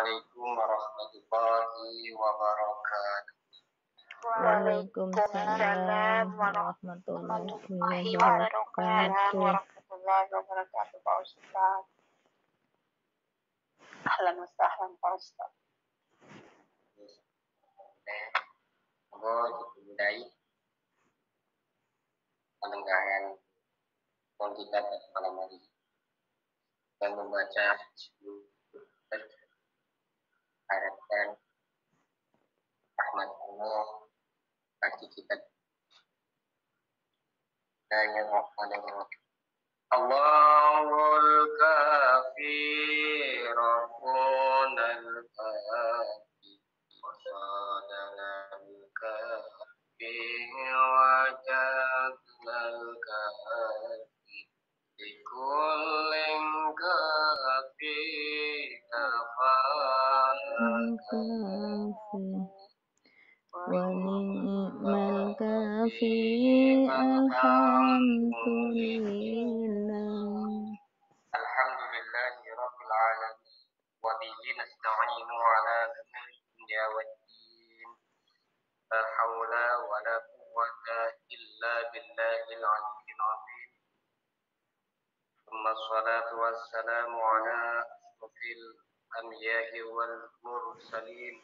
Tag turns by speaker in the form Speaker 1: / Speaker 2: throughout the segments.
Speaker 1: Assalamualaikum warahmatullahi wabarakatuh.
Speaker 2: Waalaikumsalam warahmatullahi wabarakatuh.
Speaker 3: Pak Ustaz. Ahlan wa sahlan Pak Ustaz.
Speaker 1: Semoga dimudai penenggahan kita pada malam hari dan membaca harapkan rahmat Allah bagi kita dan yang Allahul kafi Rabbunal kafi wasadanal kafi wajadnal kafi likullin kafi kafal
Speaker 2: Wa ni'mal kafi alhamdulillah.
Speaker 1: Alhamdulillahi rabbil alamin wa bihi nasta'inu ala umuri dunya waddin la haula wa la quwwata illa billahil aliyyil azim thumma assalatu wassalamu ala ashrafil anbiya'i wal mursalin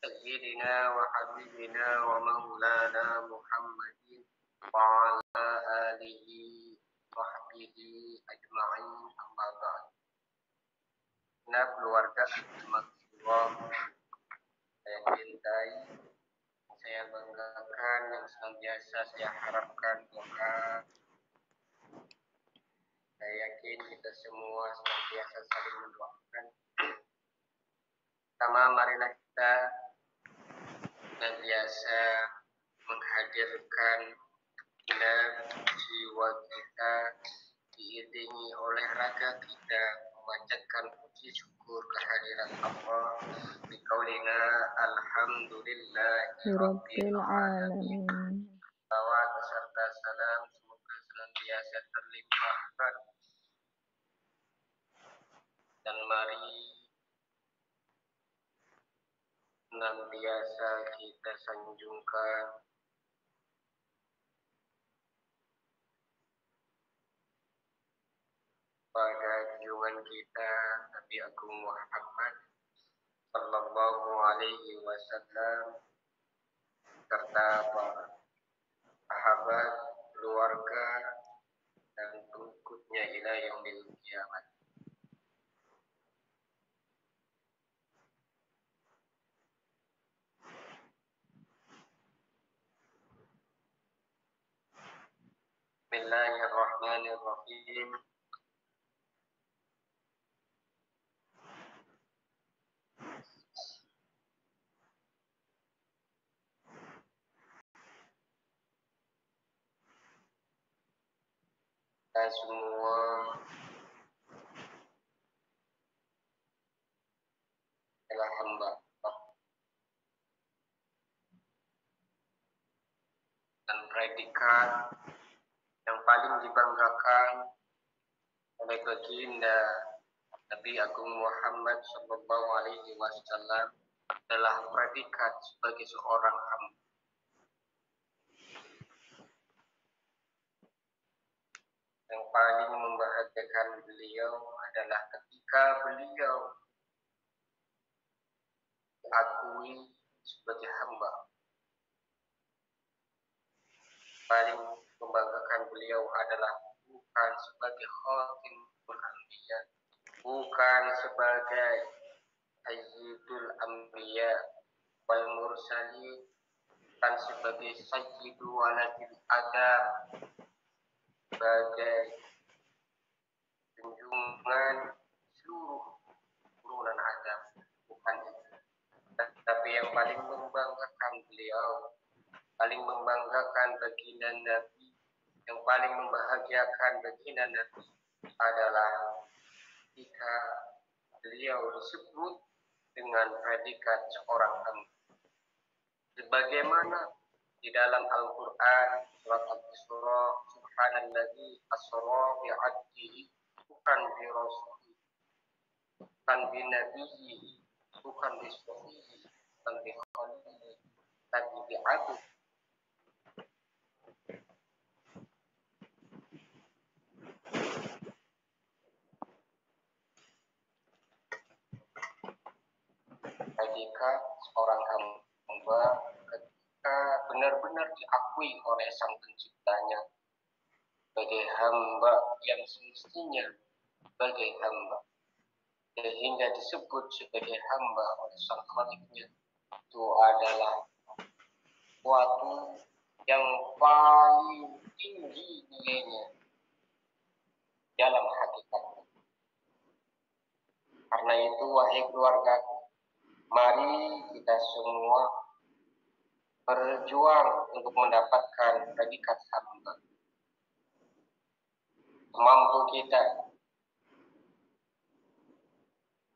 Speaker 1: sayyidina wa habibina wa maulana Muhammadin wa ala alihi wa sahbihi ajma'in amma ba'd. Nah, keluarga Rasulullah saya cintai, saya banggakan, yang senantiasa saya harapkan doa. Saya yakin kita semua senantiasa saling mendoakan. Pertama, marilah kita senantiasa menghadirkan jiwa kita, diiringi oleh raga kita, memanjatkan puji syukur kehadiran Allah di qaulina alhamdulillahi rabbil alamin. Salawat beserta salam semoga senantiasa terlimpahkan dan mari senantiasa kita sanjungkan pada junjungan kita Nabi Agung Muhammad sallallahu alaihi wasallam serta para sahabat, keluarga dan pengikutnya ila yaumil qiyamah. Bismillahirrahmanirrahim. Kita semua adalah hamba dan predikat yang paling dibanggakan oleh baginda Nabi Agung Muhammad sallallahu alaihi wasallam adalah predikat sebagai seorang hamba. Yang paling membahagiakan beliau adalah ketika beliau diakui sebagai hamba. Paling membanggakan beliau adalah bukan sebagai khatimul anbiya, bukan sebagai sayyidul anbiya wal mursalin, bukan sebagai sayyidu waladil adam, sebagai junjungan seluruh turunan Adam, bukan itu. Tapi yang paling membanggakan beliau, paling membanggakan baginda Nabi, yang paling membahagiakan baginda Nabi adalah ketika beliau disebut dengan predikat seorang hamba. Sebagaimana di dalam Al-Quran surat Al-Isra, subhanalladzi asra bi'abdihi bukan bi rasuli, bukan bi nabiyyi, bukan bisofi, bukan biholi, tapi bi'adu. Jika seorang hamba ketika benar-benar diakui oleh Sang Penciptanya sebagai hamba yang semestinya sebagai hamba, sehingga disebut sebagai hamba oleh Sang Khaliknya, itu adalah suatu yang paling tinggi nilainya dalam hakikatnya. Karena itu, wahai keluargaku, mari kita semua berjuang untuk mendapatkan predikat hamba. Semampu kita,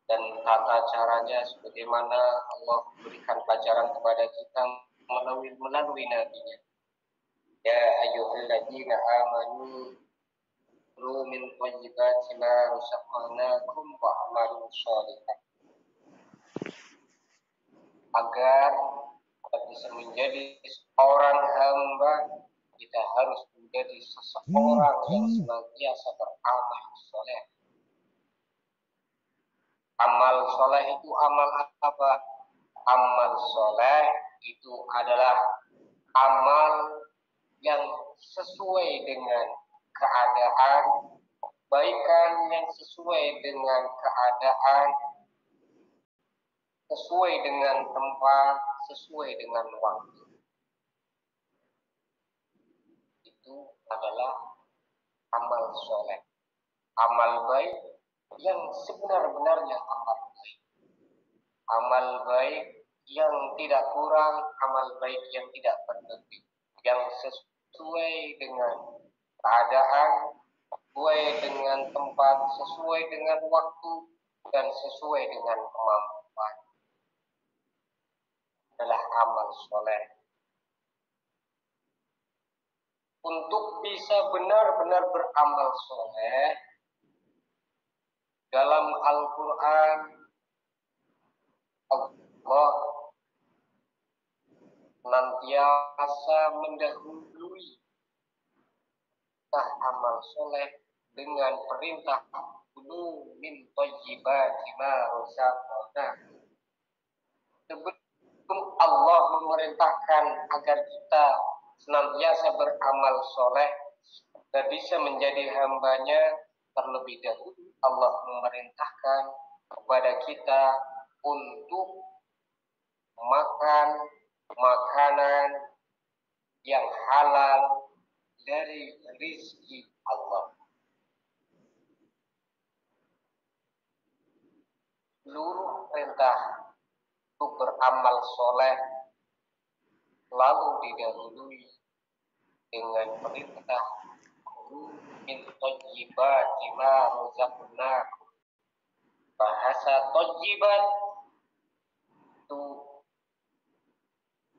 Speaker 1: dan tata caranya sebagaimana Allah berikan pelajaran kepada kita melalui nabinya. Ya ayyuhalladzina amanu kulu min thayyibati ma razaqnakum wa'malu shalihan. Agar kita bisa menjadi seorang hamba, kita harus menjadi seseorang yang senantiasa beramal soleh. Amal soleh itu amal apa? Amal soleh itu adalah amal yang sesuai dengan keadaan, kebaikan yang sesuai dengan keadaan, sesuai dengan tempat, sesuai dengan waktu. Itu adalah amal soleh. Amal baik yang sebenar-benarnya amal baik. Amal baik yang tidak kurang, amal baik yang tidak berlebih. Yang sesuai dengan keadaan, sesuai dengan tempat, sesuai dengan waktu, dan sesuai dengan kemampuan. Adalah amal soleh. Untuk bisa benar-benar beramal soleh, dalam Al-Quran, Allah senantiasa mendahului amal soleh dengan perintah kulu min thayyibati ma razaqnakum. Sebelum Allah memerintahkan agar kita senantiasa beramal soleh dan bisa menjadi hambanya, terlebih dahulu Allah memerintahkan kepada kita untuk makan makanan yang halal dari rizki Allah. Seluruh perintah untuk beramal soleh lalu didahului dengan perintah min thayyibati ma razaqnakum. Bahasa thayyibat itu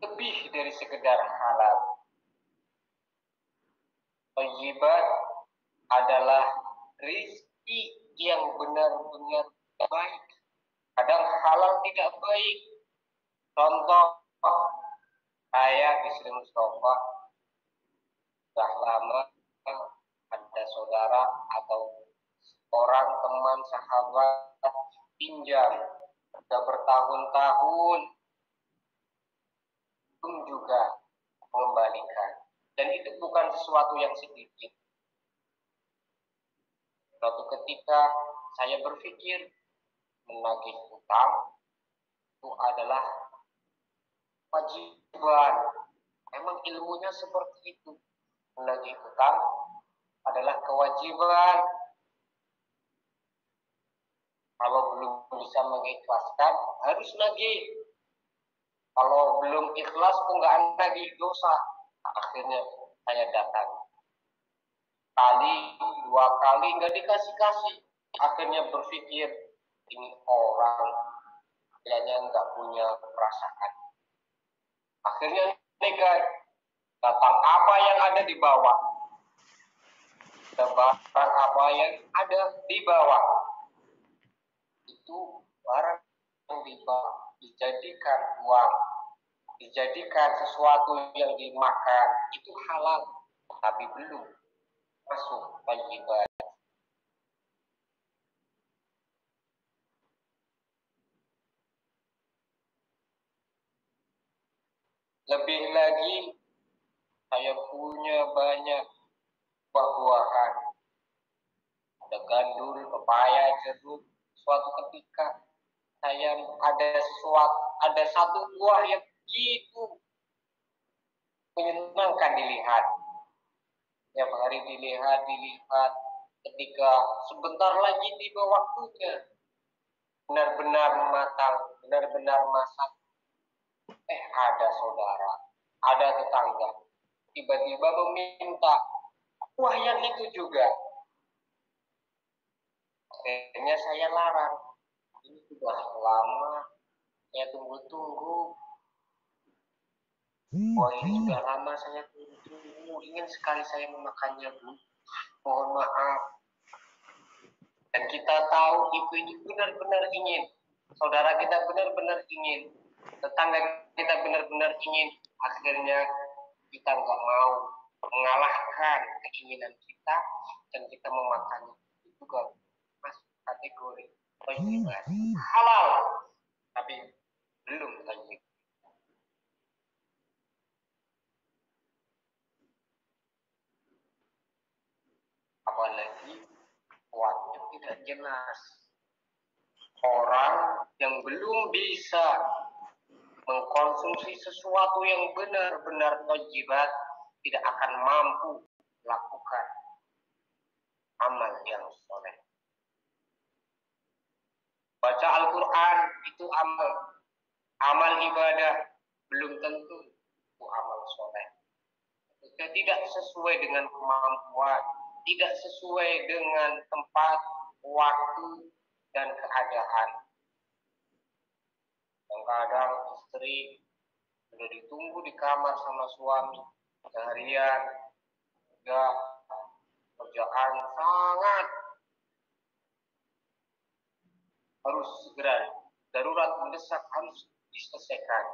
Speaker 1: lebih dari sekedar halal. Thayyibat adalah rizki yang benar-benar baik. Kadang halal tidak baik. Contoh, saya di Sri Mustafa sudah lama ada saudara atau orang teman sahabat pinjam sudah bertahun-tahun pun juga mengembalikan, dan itu bukan sesuatu yang sedikit. Suatu ketika saya berpikir menagih utang itu adalah kewajiban. Emang ilmunya seperti itu. Menagih utang adalah kewajiban. Kalau belum bisa mengikhlaskan, harus nagih. Kalau belum ikhlas, enggak nagih, dosa. Akhirnya saya datang. Kali, 2 kali enggak dikasih-kasih. Akhirnya berpikir, ini orang kayaknya enggak punya perasaan. Akhirnya nekat. Datang apa yang ada di bawah. Barang apa yang ada di bawah. Itu barang yang dijadikan uang, dijadikan sesuatu yang dimakan itu halal, tapi belum masuk thayyibat. Lebih lagi, saya punya banyak buah-buahan, ada gandul, pepaya, jeruk. Suatu ketika saya ada satu buah yang begitu menyenangkan dilihat. Tiap hari dilihat. Ketika sebentar lagi tiba waktunya, benar-benar matang, benar-benar masak. Ada saudara, ada tetangga, tiba-tiba meminta buah yang itu juga. Akhirnya saya larang. Ini sudah lama saya tunggu-tunggu. Buah ini sudah lama saya tunggu. Ingin sekali saya memakannya, Bu. Mohon maaf. Dan kita tahu ibu ini benar-benar ingin. Saudara kita benar-benar ingin. Tetangga kita benar-benar ingin. Akhirnya kita nggak mau mengalahkan keinginan kita dan kita memakannya. Itu juga masuk kategori thayyibat. Halal, tapi belum thayyib. Apalagi kuatnya tidak jelas. Orang yang belum bisa mengkonsumsi sesuatu yang benar-benar thayyibat tidak akan mampu melakukan amal yang soleh. Baca Al-Quran itu amal ibadah, belum tentu itu amal soleh. Jika tidak sesuai dengan kemampuan, tidak sesuai dengan tempat, waktu, dan keadaan. Kadang istri sudah ditunggu di kamar sama suami seharian, enggak, kerjaan sangat harus segera, darurat mendesak harus diselesaikan.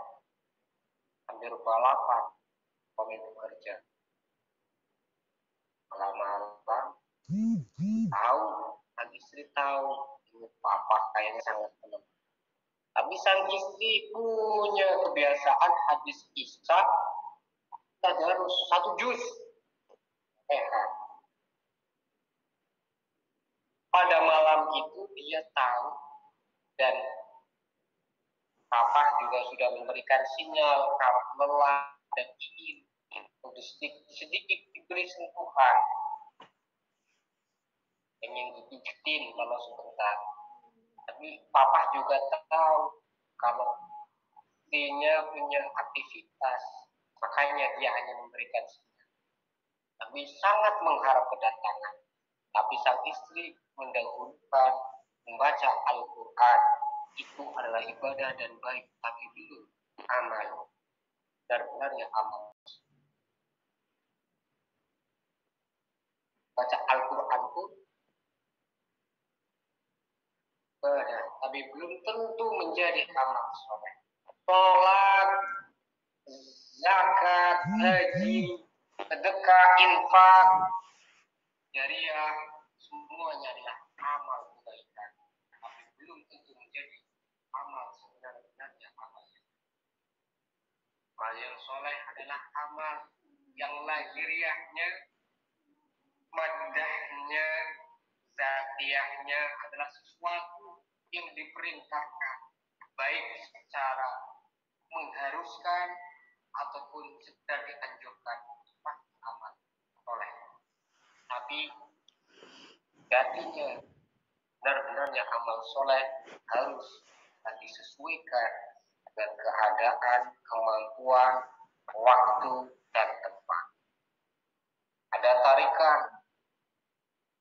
Speaker 1: Hampir balapan suami bekerja. Malam-malam tahu, istri tahu ini papa kayaknya sangat penuh. Tapi sang istri punya kebiasaan habis isya tadarus 1 juz. Pada malam itu dia tahu dan papa juga sudah memberikan sinyal kalau lelah dan ingin sedikit diberi sentuhan, ingin dipijitin kalau sebentar. Tapi papa juga tahu kalau istrinya punya aktivitas, makanya dia hanya memberikan sinyal. Tapi sangat mengharap kedatangan. Tapi sang istri mendahulukan membaca Al-Quran. Itu adalah ibadah dan baik, tapi belum amal. Benar-benarnya amal. Baca Al-Quran pun ibadah, tapi belum tentu menjadi amal soleh. Sholat, zakat, haji, sedekah, infak, jariah, semuanya adalah amal kebaikan, tapi belum tentu menjadi amal sebenar-benarnya amal. Amal yang soleh adalah amal yang lahiriahnya, madahnya, zatiahnya adalah sesuatu yang diperintahkan, baik secara mengharuskan ataupun sekedar dianjurkan, pasti amal soleh. Tapi jadinya benar-benarnya amal soleh harus disesuaikan dengan keadaan, kemampuan, waktu, dan tempat. Ada tarikan,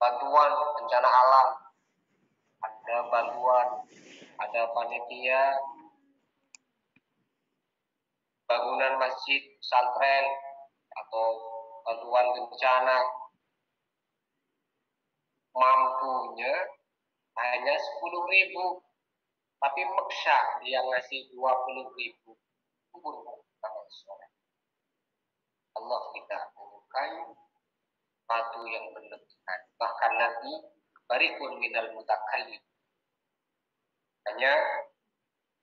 Speaker 1: bantuan bencana alam, ada bantuan, ada panitia, bangunan masjid, pesantren, atau bantuan bencana, mampunya hanya 10.000. tapi maksa dia ngasih 20.000 kubur amal soleh. Allah tidak menyukai sesuatu yang berlebihan. Bahkan Nabi barikun minal mutakallim. Hanya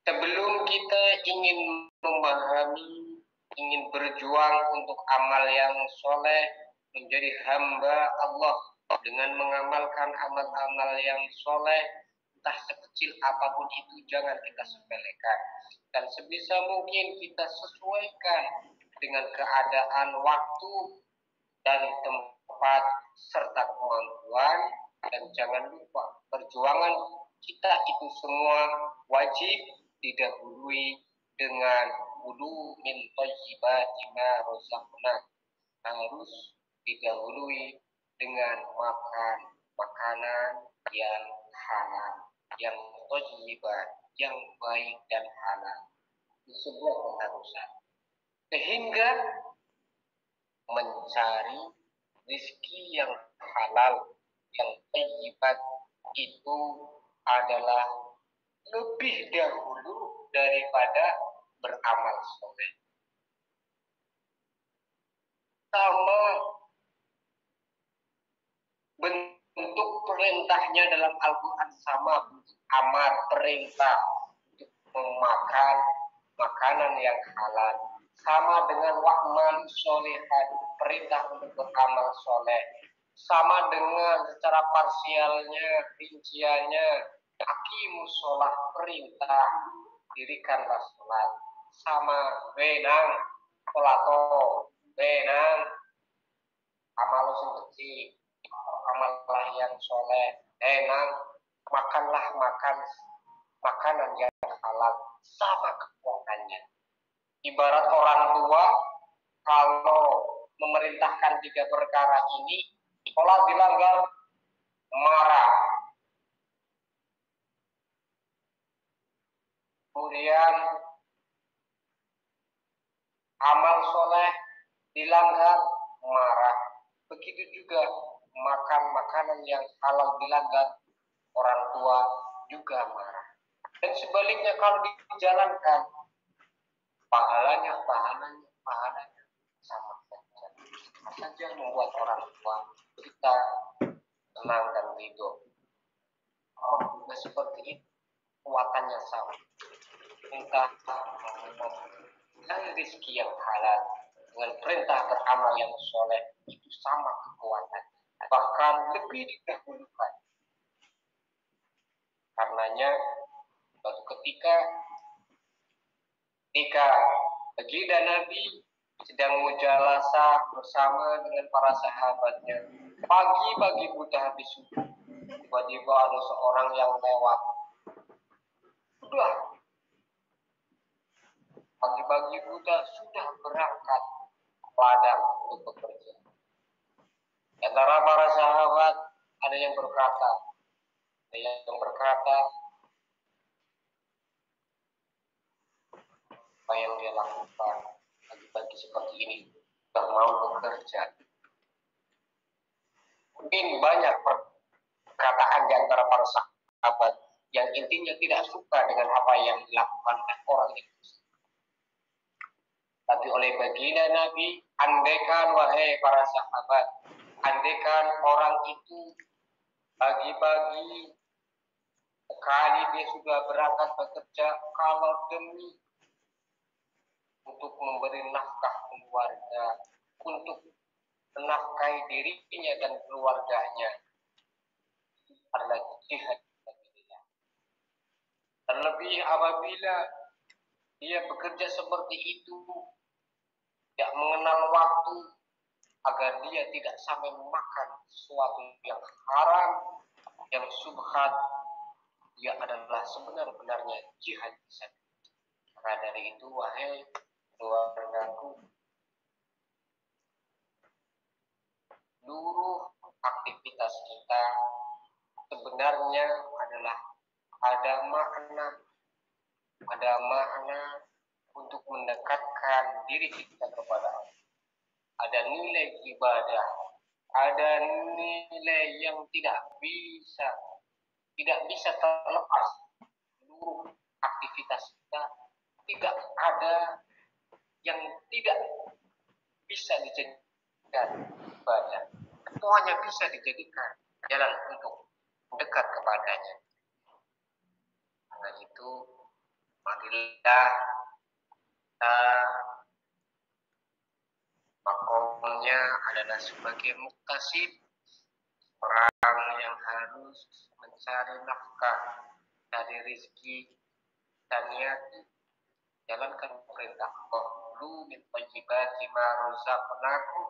Speaker 1: sebelum kita ingin memahami, ingin berjuang untuk amal yang soleh, menjadi hamba Allah dengan mengamalkan amal-amal yang soleh, entah sekecil apapun itu jangan kita sepelekan. Dan sebisa mungkin kita sesuaikan dengan keadaan waktu dan tempat serta kemampuan. Dan jangan lupa perjuangan kita itu semua wajib didahului dengan wudu min thayyibati ma razaqna. Harus didahului dengan makan makanan yang halal, yang thayyibat, yang baik dan halal. Itu sebuah keharusan. Sehingga mencari rezeki yang halal, yang thayyibat itu adalah lebih dahulu daripada beramal soleh. Sama bentuk perintahnya dalam Al-Quran, sama bentuk amar perintah untuk memakan makanan yang halal, sama dengan wa'mal sholehan, perintah untuk beramal soleh, sama dengan secara parsialnya, rinciannya, aqimus sholah, perintah dirikanlah sholat, sama benang polato, benang amal sing kecil, amallah yang soleh, benang makanlah makanan yang halal, sama kekuatannya. Ibarat orang tua kalau memerintahkan 3 perkara ini, sholat dilanggar marah. Kemudian amal soleh dilanggar marah. Begitu juga makan makanan yang halal dilanggar, orang tua juga marah. Dan sebaliknya kalau dijalankan, pahalanya sama saja membuat orang tua kita tenang dan ridho. Juga seperti itu, kekuatannya sama. Minta mencari rezeki yang halal dengan perintah beramal yang soleh, itu sama kekuatan, bahkan lebih didahulukan. Karenanya suatu ketika baginda Nabi sedang mujalasah bersama dengan para sahabatnya, pagi-pagi buta habis subuh, tiba-tiba ada seorang yang lewat. Sudah pagi-pagi buta sudah berangkat ke ladang untuk bekerja. Di antara para sahabat ada yang berkata, apa yang dia lakukan pagi-pagi seperti ini, sudah mau bekerja. Mungkin banyak perkataan di antara para sahabat yang intinya tidak suka dengan apa yang dilakukan oleh orang itu. Tapi oleh baginda Nabi, andaikan wahai para sahabat, andaikan orang itu pagi-pagi sekali dia sudah berangkat bekerja, kalau demi untuk memberi nafkah keluarga, untuk menafkahi dirinya dan keluarganya, adalah jihad. Terlebih apabila dia bekerja seperti itu, tidak mengenal waktu, agar dia tidak sampai memakan sesuatu yang haram, yang subhat, dia adalah sebenar-benarnya jihad. Maka dari itu, wahai keluargaku, seluruh aktivitas kita sebenarnya adalah ada makna untuk mendekatkan diri kita kepada Allah. Ada nilai ibadah, ada nilai yang tidak bisa terlepas. Seluruh aktivitas kita tidak ada yang tidak bisa dijadikan ibadah. Semuanya bisa dijadikan jalan untuk mendekat kepadanya. Karena itu, marilah makomnya adalah sebagai muktasib, orang yang harus mencari nafkah dari rezeki dan niati, jalankan perintah Allah, lu min thayyibati ma razaqnakum,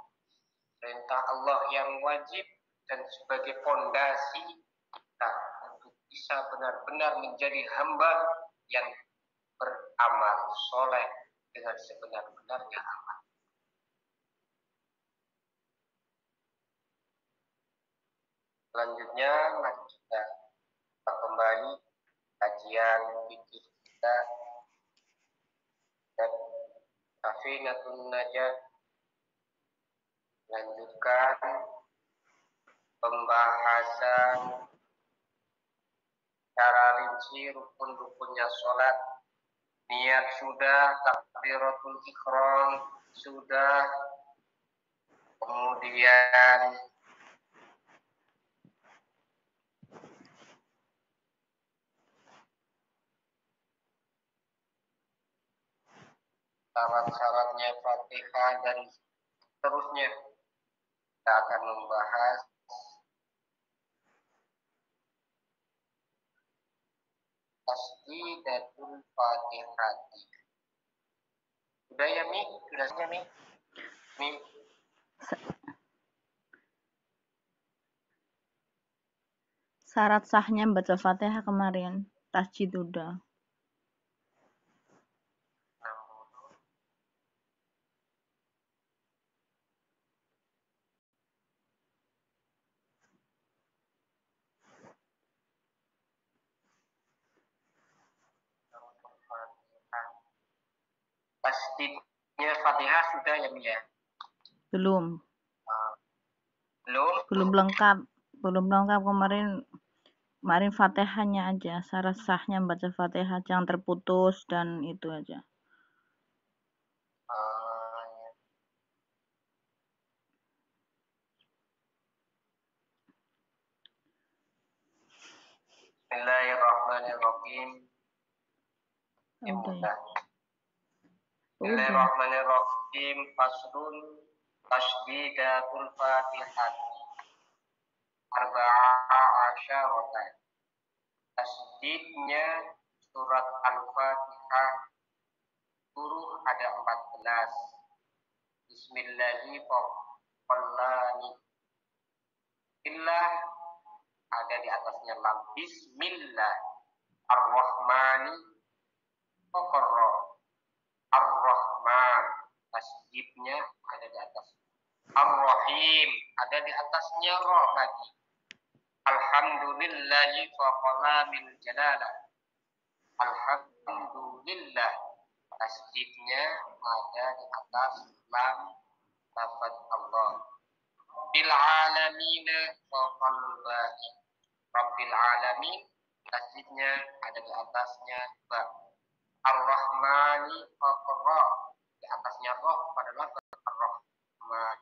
Speaker 1: perintah Allah yang wajib dan sebagai fondasi kita untuk bisa benar-benar menjadi hamba yang beramal soleh dengan sebenar-benarnya amal. Selanjutnya, mari kita kembali kajian fikih kita dan Safinatun Najah, lanjutkan pembahasan cara rinci rukun-rukunnya sholat. Niat sudah, takbiratul ihram sudah, kemudian syarat-syaratnya Fatihah dan seterusnya. Kita akan membahas tasdidatul Fatihati. Sudah ya, Mi? Sudah, Mi? Mi?
Speaker 2: Syarat sahnya baca Fatihah kemarin, tasjid udah.
Speaker 1: Tasdidnya Fatihah sudah ya, Mi ya?
Speaker 2: Belum
Speaker 1: Belum?
Speaker 2: lengkap kemarin Fatihahnya aja, syarat sahnya baca Fatihah jangan terputus dan itu aja.
Speaker 1: Bismillahirrahmanirrahim.
Speaker 2: Udah.
Speaker 1: Bismillahirrahmanirrahim. Faslun tasdidatul Fatihah. Arba'a asyaratan. Tasdidnya surat Al-Fatihah huruf ada 14. Bismillahirrahmanirrahim. Billah ada di atasnya lam. Bismillah. Ar-Rahmani Fakorro. Ar-Rahman. Tasdidnya ada di atas. Ar-Rahim ada di atasnya roh lagi. Alhamdulillahi faqala min jalalah. Alhamdulillah. Tasdidnya ada di atas lam lafaz Allah. Bil alamina faqal ba'i. Rabbil alamin. Tasdidnya ada di atasnya ba. Ar-Rahmani faqra. Di atasnya roh pada lafaz Ar-Rahman.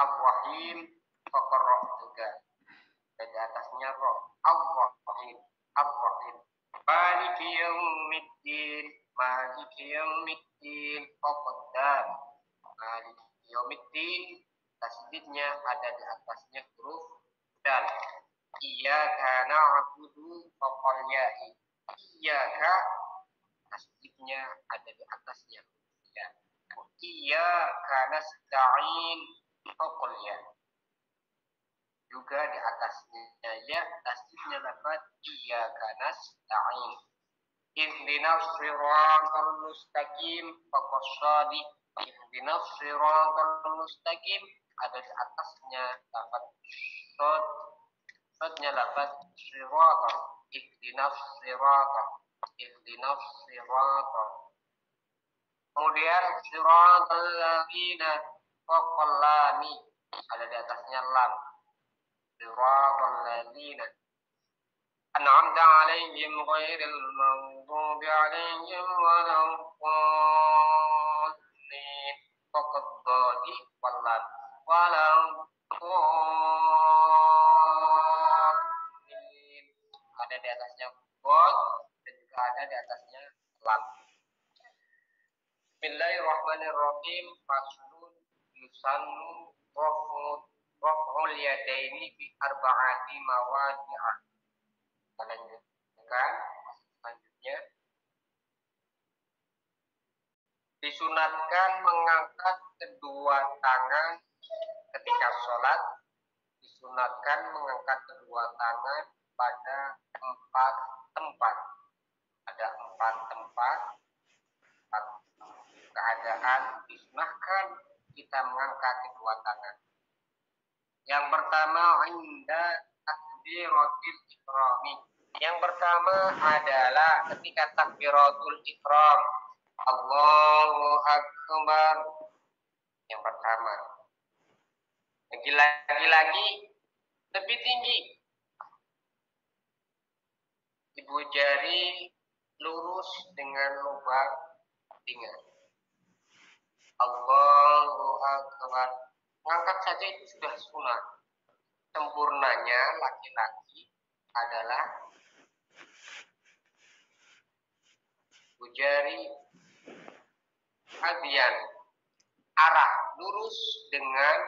Speaker 1: Ar-Rahim faqra juga. Dan di atasnya roh. Ar-Rahim. Ar-Rahim. Maliki yaumiddin. Maliki yaumiddin. Faqaddam. Maliki yaumiddin. Tasdidnya ada di atasnya huruf dal. Iyyaka na'budu faqal ya'i. Iyyaka tasdidnya ada di atasnya huruf ya. Iyyaka nasta'in faqal ya. Juga di atasnya ya, tasdidnya lafaz iyyaka nasta'in. Ihdinas siratal mustaqim faqal shadid. Ihdinas siratal mustaqim ada di atasnya lafaz shad. Shadnya lafaz siratal. Ihdinas siratal. Ihdinas siratal. Kemudian siratal ladzina faqal lami ada di atasnya lam. Siratal ladzina. أنعمت عليهم غير المغضوب عليهم ولا الضالين فقط ضالي ولا الضالين. Ada di atasnya bod dan juga ada di atasnya lam. Bismillahirrahmanirrahim. Faslun yusannu raf'ul yadaini bi arba'ati mawadi'ah. Kita lanjutkan selanjutnya. Disunatkan mengangkat kedua tangan ketika sholat. Disunatkan mengangkat kedua tangan pada 4 tempat. Ada 4 tempat, 4 keadaan disunahkan kita mengangkat kedua tangan. Yang pertama, inda takbiratul ihrami. Yang pertama adalah ketika takbiratul ihram. Allahu Akbar. Yang pertama. Lagi-lagi lebih tinggi. Ibu jari lurus dengan lubang telinga. Allahu Akbar. Mengangkat saja itu sudah sunnah. Sempurnanya laki-laki adalah ibu jari bagian arah lurus dengan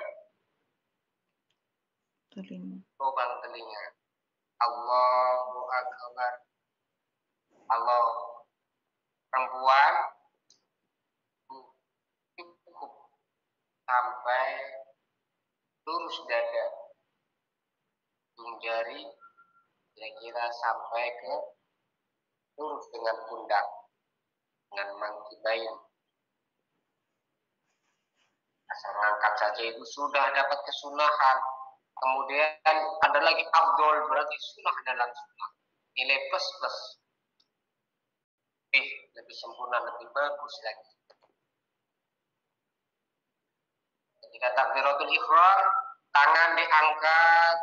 Speaker 1: lubang telinga. Allahu Akbar. Allah perempuan cukup sampai lurus dada. Ujung jari kira-kira sampai ke lurus dengan pundak, dengan mangkibain. Asal mengangkat saja itu sudah dapat kesunahan. Kemudian ada lagi afdol, berarti sunnah dalam sunnah. Nilai plus. Lebih sempurna, lebih bagus lagi. Ketika takbiratul ihram, tangan diangkat.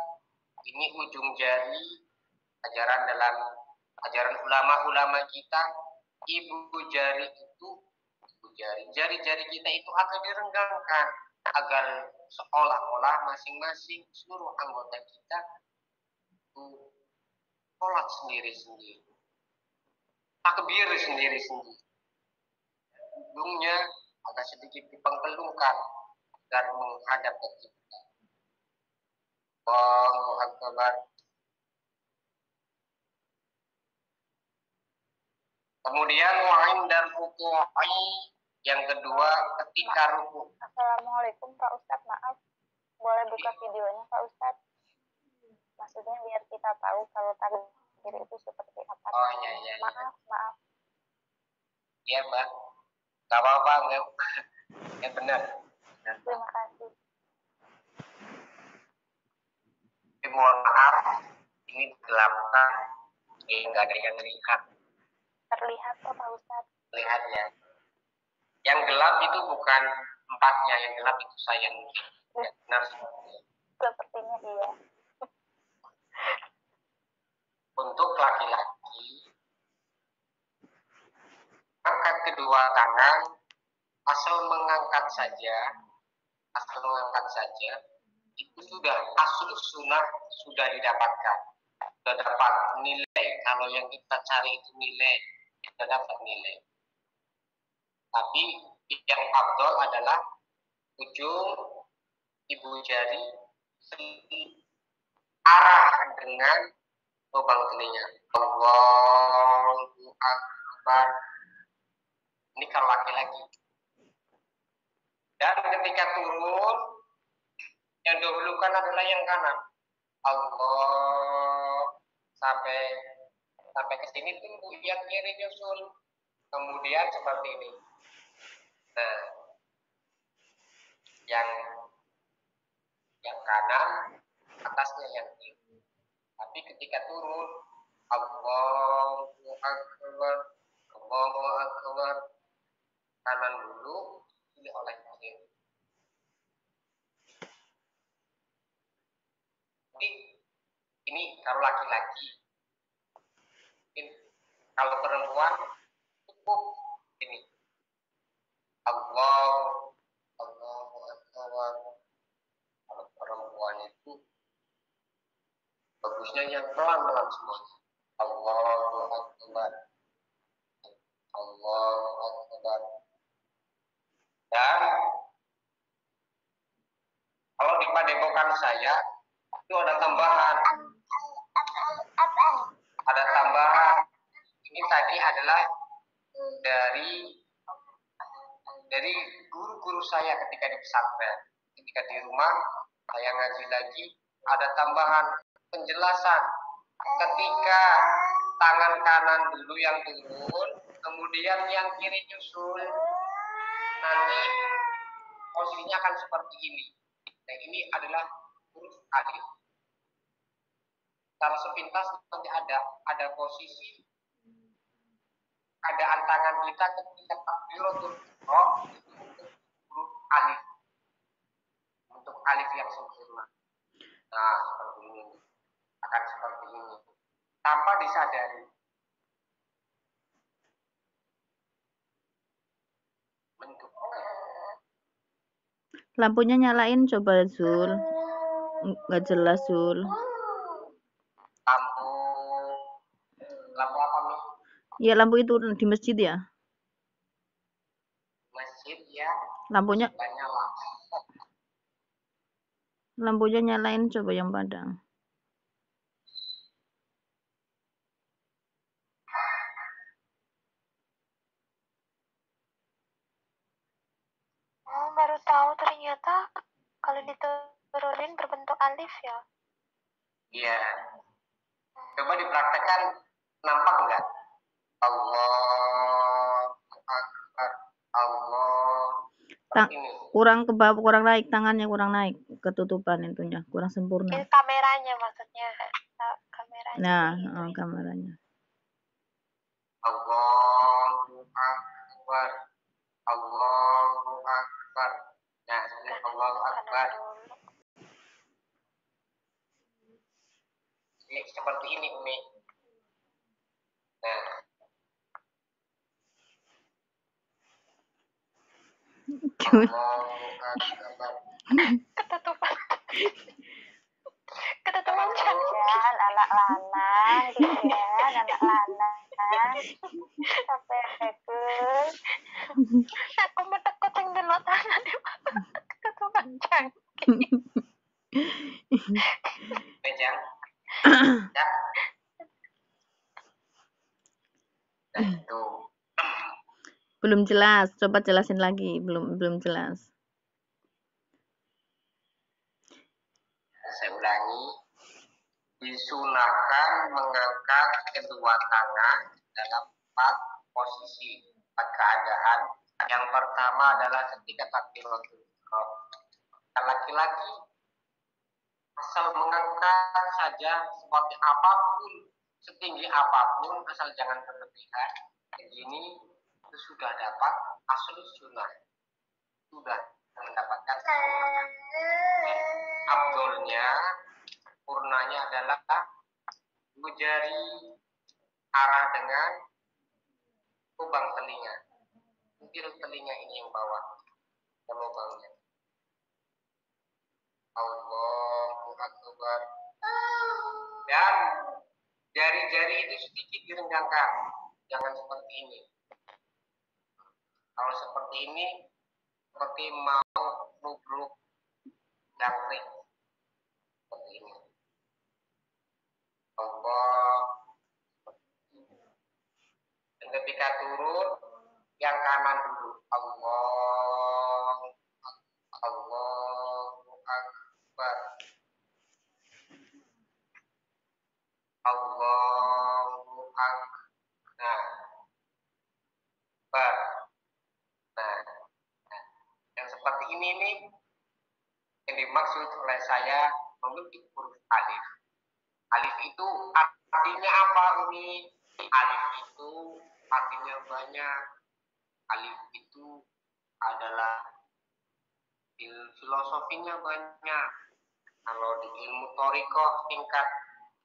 Speaker 1: Ini ujung jari. Ajaran ulama-ulama kita, jari-jari kita itu akan direnggangkan agar seolah-olah masing-masing seluruh anggota kita sholat sendiri-sendiri, takbir sendiri-sendiri. Hidungnya agak sedikit dipengkelungkan agar menghadap ke kiblat. Allahu Akbar. Kemudian wa'in dan ruku'i, yang kedua ketika ruku.
Speaker 4: Assalamualaikum Pak Ustadz, maaf boleh buka videonya Pak Ustadz? Maksudnya biar kita tahu kalau takbir itu seperti apa.
Speaker 1: Oh iya.
Speaker 4: Maaf.
Speaker 1: Iya Mbak, gak apa-apa enggak. Yang benar.
Speaker 4: Terima kasih.
Speaker 1: Mohon maaf, ini gelapkan, nggak ada yang lihat.
Speaker 4: Terlihat kok Pak Ustadz.
Speaker 1: Lihat ya. Yang gelap itu bukan tempatnya, yang gelap itu saya mungkin. Ya, benar.
Speaker 4: Sepertinya iya.
Speaker 1: Untuk laki-laki, angkat kedua tangan, asal mengangkat saja, itu sudah asal sunnah sudah didapatkan. Sudah dapat nilai. Kalau yang kita cari itu nilai, kita dapat nilai. Tapi yang afdol adalah ujung ibu jari arah dengan lubang telinga. Allahu Akbar. Ini kalau laki-laki. Dan ketika turun, yang dahulukan adalah yang kanan. Allah sampai ke sini tunggu, yang kiri nyusul. Kemudian seperti ini. Nah, yang kanan atasnya yang kiri. Tapi ketika turun, Allahu Akbar, Allahu Akbar, kanan dulu, pilih oleh kiri. Ini kalau laki-laki. Kalau perempuan cukup ini. Allah, Allahu Akbar. Kalau perempuan itu bagusnya yang pelan-pelan semuanya. Allahu Akbar. Allahu Akbar. Dan kalau di padepokan saya itu ada tambahan. Ada tambahan. Ini tadi adalah dari guru-guru saya ketika di pesantren. Ketika di rumah saya ngaji lagi, ada tambahan penjelasan. Ketika tangan kanan dulu yang turun, kemudian yang kiri nyusul, nanti posisinya akan seperti ini. Nah, ini adalah huruf alif. Secara sepintas nanti ada posisi keadaan tangan kita ketika takbiratul ihram itu untuk huruf alif, untuk alif yang sempurna. Nah, seperti ini akan seperti ini tanpa disadari. Bentuknya
Speaker 2: Lampunya nyalain coba Zul. Nggak jelas Zul.
Speaker 1: lampu apa nih?
Speaker 2: Iya lampu itu di masjid ya.
Speaker 1: Masjid ya.
Speaker 2: Lampunya
Speaker 1: Nyala.
Speaker 2: lampunya nyalain coba yang padang.
Speaker 4: Oh, baru tahu ternyata kalau diturunin berbentuk alif ya.
Speaker 1: Iya. Coba dipraktekkan, nampak enggak? Allah Akbar. Allah. Ini.
Speaker 2: Kurang ke bawah, kurang naik tangannya, kurang naik, ketutupan itunya, kurang sempurna.
Speaker 4: Ini kameranya maksudnya. Kameranya.
Speaker 2: Nah, kameranya.
Speaker 1: Allahu Akbar. Allahu Akbar. Nah, ini Allahu Akbar. Ini seperti ini Umi. Nah. Allahu Akbar.
Speaker 4: Ketutupan. Ketutupan jangan anak lanang, jangan anak lanang. Sampai bagus. Aku mau tekut yang dulu tangan di ketutupan jangan.
Speaker 1: Pejang. Ya. Nah, itu.
Speaker 2: Belum jelas, coba jelasin lagi, belum jelas.
Speaker 1: Saya ulangi, disunahkan mengangkat kedua tangan dalam 4 posisi, 4 keadaan. Yang pertama adalah ketika takbiratul ihram. Laki-laki asal mengangkat saja seperti apapun, setinggi apapun, asal jangan berlebihan. Begini itu sudah dapat asli sunnah, sudah mendapatkan abdolnya, purnanya adalah 2 jari arah dengan lubang telinga, kutil telinga ini yang bawah ke lubangnya. Allahu Akbar. Dan jari-jari itu sedikit direnggangkan, jangan seperti ini. Kalau seperti ini, seperti mau nubruk jangkrik. Seperti ini. Allah. Dan ketika turun, yang kanan dulu. Allah. Allahu Akbar. Allahu Akbar. Nah, yang seperti ini nih yang dimaksud oleh saya memiliki huruf alif. Alif itu artinya apa Umi? Alif itu artinya banyak. Alif itu adalah filosofinya banyak. Kalau di ilmu thoriqah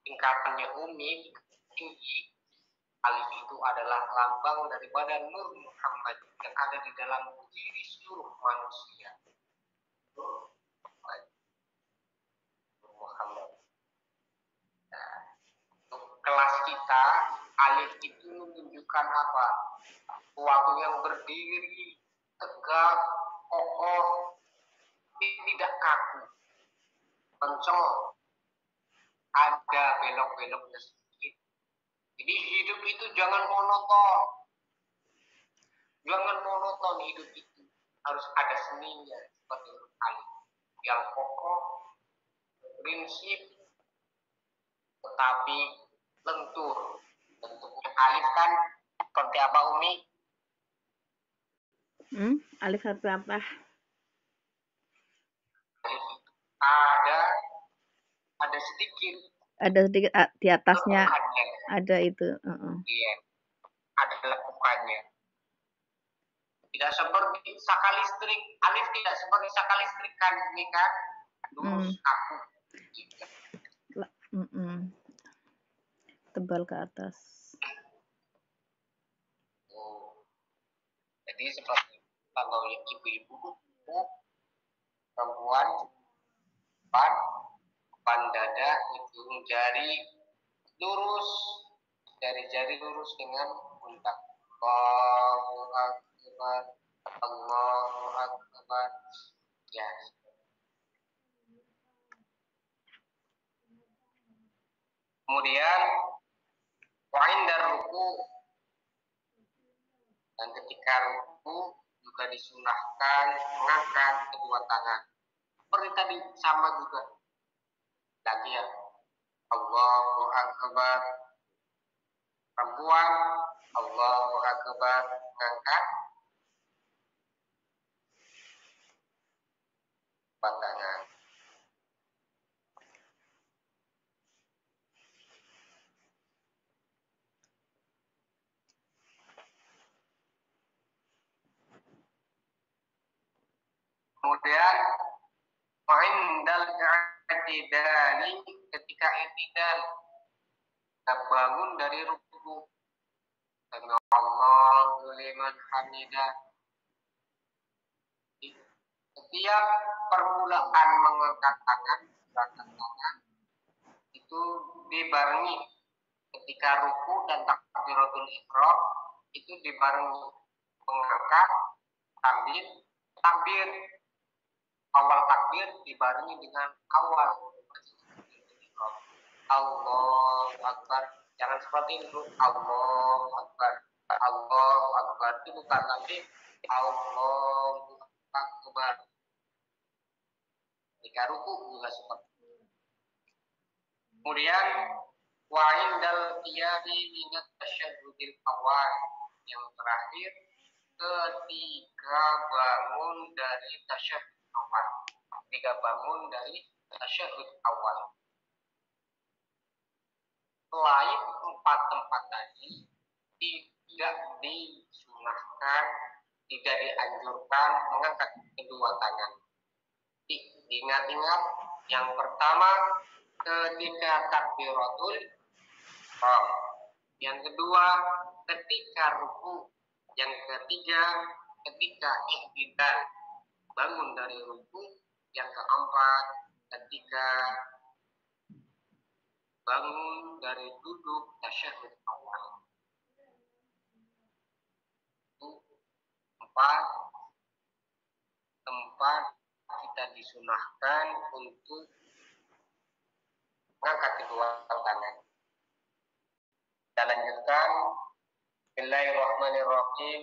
Speaker 1: tingkatannya Umi tinggi, Alif itu adalah lambang daripada Nur Muhammad yang ada di dalam diri seluruh manusia. Nur Muhammad. Nah, untuk kelas kita, alif itu menunjukkan apa? Suatu yang berdiri, tegak, kokoh, tidak kaku, kencang, ada belok-beloknya sedikit. Jadi hidup itu jangan monoton. Jangan monoton hidup itu. Harus ada seninya seperti alif yang kokoh, prinsip, tetapi lentur. Bentuknya alif kan seperti apa, Umi?
Speaker 2: Alif seperti apa?
Speaker 1: Alif ada sedikit.
Speaker 2: Ada sedikit di atasnya.
Speaker 1: Lekukannya.
Speaker 2: Ada itu.
Speaker 1: Iya. Ada lekukannya. Tidak seperti saka listrik. Alif tidak seperti saka listrik kan, ini kan lurus kaku.
Speaker 2: Tebal ke atas.
Speaker 1: Jadi seperti kalau ibu-ibu perempuan depan dada, ujung jari lurus, jari-jari lurus dengan pundak. Allahu Akbar, Allahu Akbar. Ya. Kemudian wa'indar ruku, dan ketika ruku juga disunahkan mengangkat kedua tangan. Seperti tadi sama juga. Lagi ya. Allahu Akbar. Perempuan, Allahu Akbar, mengangkat kedua tangan. Kemudian wa'indal i'tidali, ketika i'tidal kita bangun dari ruku, sami Allahu liman hamidah. Setiap permulaan mengangkat tangan itu dibarengi ketika ruku dan takbiratul ihram itu dibarengi mengangkat sambil takbir. Awal takbir dibarengi dengan awal Allahu Akbar. Jangan seperti itu. Allahu Akbar, Allahu Akbar, itu bukan lagi Allahu Akbar. Ketika ruku juga seperti itu. Kemudian wa indal qiyami minat tasyahhudil awal, yang terakhir ketika bangun dari tasyahhud awal. Ketika bangun dari tasyahhud awal. Selain 4 tempat tadi, tidak disunahkan, tidak dianjurkan mengangkat kedua tangan. Ingat-ingat, yang pertama ketika takbiratul ihram, yang kedua ketika ruku, yang ketiga ketika i'tidal bangun dari ruku, yang keempat ketika bangun dari duduk tasyahud awal. Itu 4 tempat kita disunahkan untuk mengangkat kedua tangan. Kita lanjutkan. Bismillahirrahmanirrahim.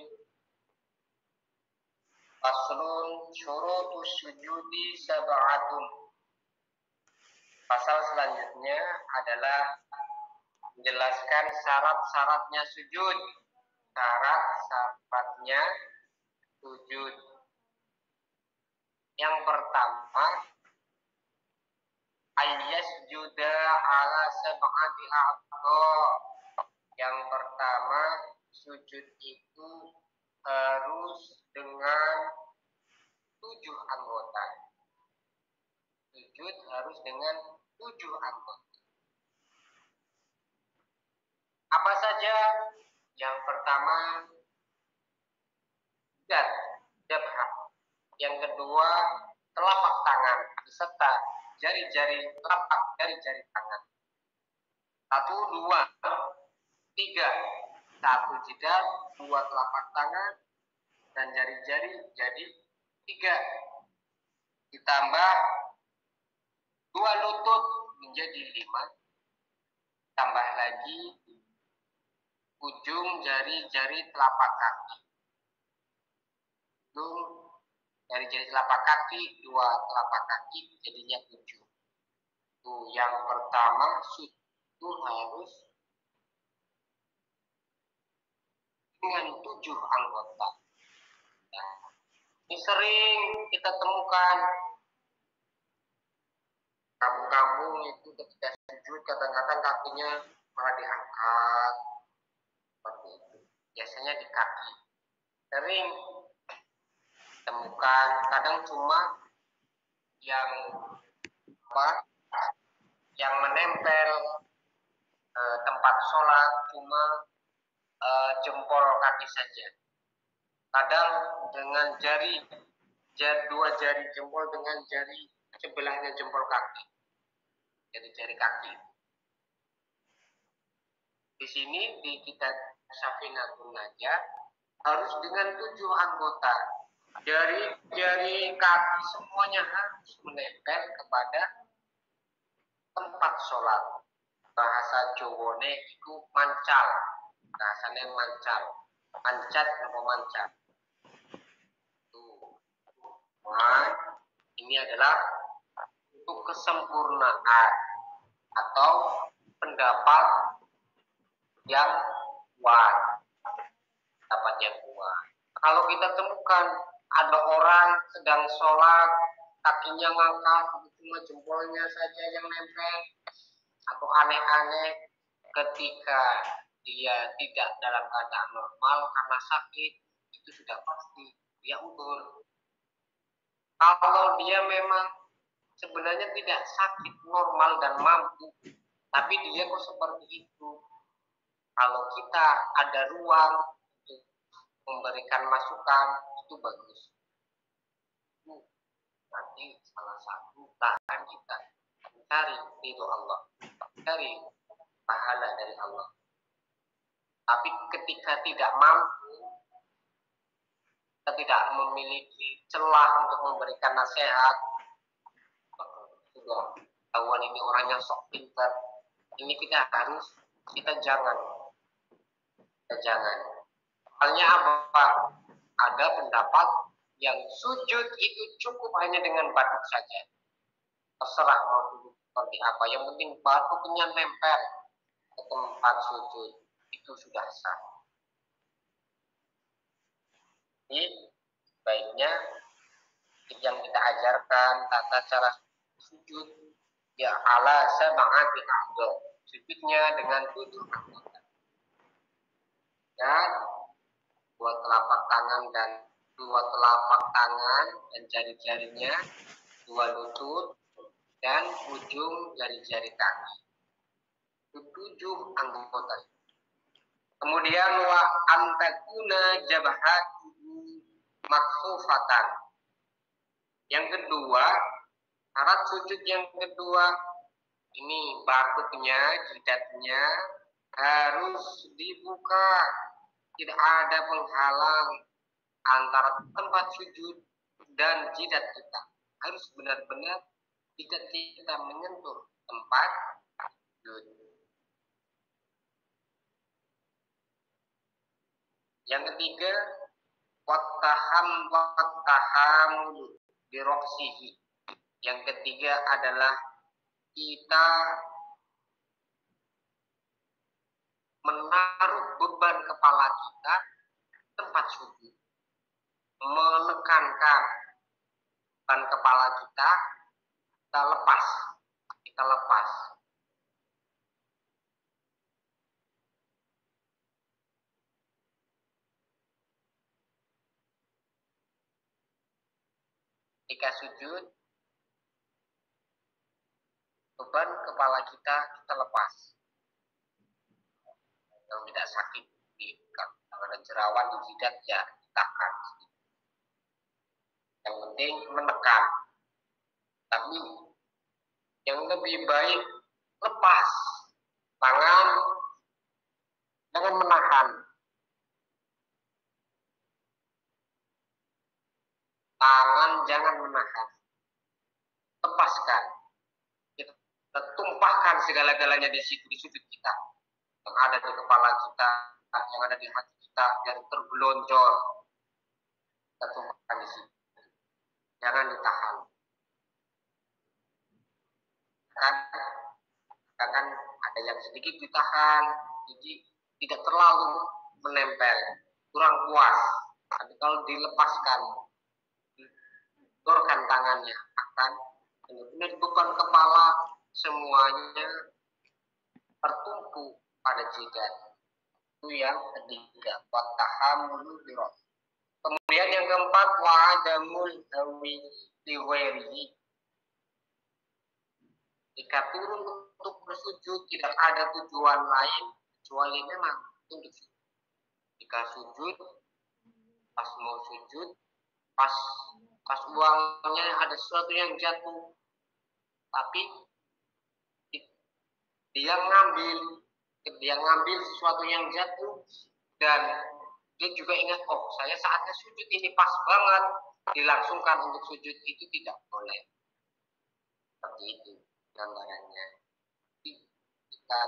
Speaker 1: Faslun syurutus sujudi sab'atun. Pasal selanjutnya adalah menjelaskan syarat-syaratnya sujud. Syarat-syaratnya sujud. Yang pertama, ayyasjuda ala sab'ati a'dha. Yang pertama, sujud itu harus dengan 7 anggota. Sujud harus dengan 7 anggota. Apa saja saja? Yang pertama, jabhah. Yang kedua, telapak tangan beserta jari-jari telapak jari-jari tangan. 1, 2, 3. 1 jidat, 2 telapak tangan, dan jari-jari jadi 3. Ditambah 2 lutut menjadi 5. Tambah lagi ujung jari-jari telapak kaki. Ujung jari-jari telapak kaki, 2 telapak kaki jadinya 7. Tuh, yang pertama itu harus dengan 7 anggota. Nah, ini sering kita temukan kampung-kampung itu ketika sujud kadang-kadang kakinya malah diangkat seperti itu. Biasanya di kaki. Sering temukan, kadang cuma yang yang menempel tempat sholat cuma jempol kaki saja. Kadang dengan dua jari jempol dengan jari sebelahnya jempol kaki. Jari-jari kaki. Di sini di kitab Safinatun Najah harus dengan 7 anggota. Jari kaki semuanya harus menempel kepada tempat sholat. Bahasa Jawane itu mancal. Bahasanya mancal. Mancat atau mancat. Nah, ini adalah untuk kesempurnaan atau pendapat yang kuat. Pendapat yang kuat. Kalau kita temukan ada orang sedang sholat, kakinya ngangkat, cuma jempolnya saja yang nempel, atau aneh-aneh, ketika dia tidak dalam keadaan normal karena sakit, itu sudah pasti dia udur. Kalau dia memang sebenarnya tidak sakit, normal dan mampu, tapi dia kok seperti itu. Kalau kita ada ruang untuk memberikan masukan, itu bagus. Nanti salah satu tahan kita mencari ridho Allah, mencari pahala dari Allah. Tapi ketika tidak mampu, kita tidak memiliki celah untuk memberikan nasihat, sudah tahuan ini orangnya sok pintar, ini kita jangan. Halnya apa? Ada pendapat yang sujud itu cukup hanya dengan batuk saja. Terserah mau duduk seperti apa, yang penting batuknya nempel ke tempat sujud, itu sudah sah. Jadi baiknya yang kita ajarkan tata cara sujud ya ala sab'ati a'dha, sujudnya dengan 7 anggota. Dan 2 telapak tangan dan jari-jarinya, 2 lutut dan ujung jari-jari kaki. Itu 7 anggota. Kemudian wa antakuna jabhatu maksufatan. Yang kedua, syarat sujud yang kedua, ini batuknya, jidatnya harus dibuka. Tidak ada penghalang antara tempat sujud dan jidat kita. Harus benar-benar jidat kita menyentuh tempat sujud. Yang ketiga, wattahamul biroksihi. Yang ketiga adalah kita menaruh beban kepala kita tempat sujud, menekankan beban kepala kita lepas. Ketika sujud, beban kepala kita lepas. yang tidak sakit. Kalau ada jerawat di jidat ya ditahan. Yang penting menekan. Tapi yang lebih baik lepas tangan, jangan menahan. Tangan jangan menahan. Lepaskan. Kita tumpahkan segala-galanya di situ, di sudut kita. Yang ada di kepala kita, yang ada di hati kita, yang tergelonjor. Kita tumpahkan di situ. Jangan ditahan. Kan ada yang sedikit ditahan, jadi tidak terlalu menempel, kurang puas. Tapi kalau dilepaskan, turunkan tangannya, akan benar-benar beban kepala semuanya tertumpu pada jidat. Itu yang ketiga, watahamul birot. Kemudian yang keempat, wa'adamul hawi liwerihi. Jika turun untuk bersujud tidak ada tujuan lain kecuali memang untuk sujud. Jika sujud, pas mau sujud, pas uangnya ada sesuatu yang jatuh, tapi dia ngambil sesuatu yang jatuh dan dia juga ingat, oh saya saatnya sujud ini pas banget, dilangsungkan untuk sujud, itu tidak boleh. Seperti itu gambarannya. Kita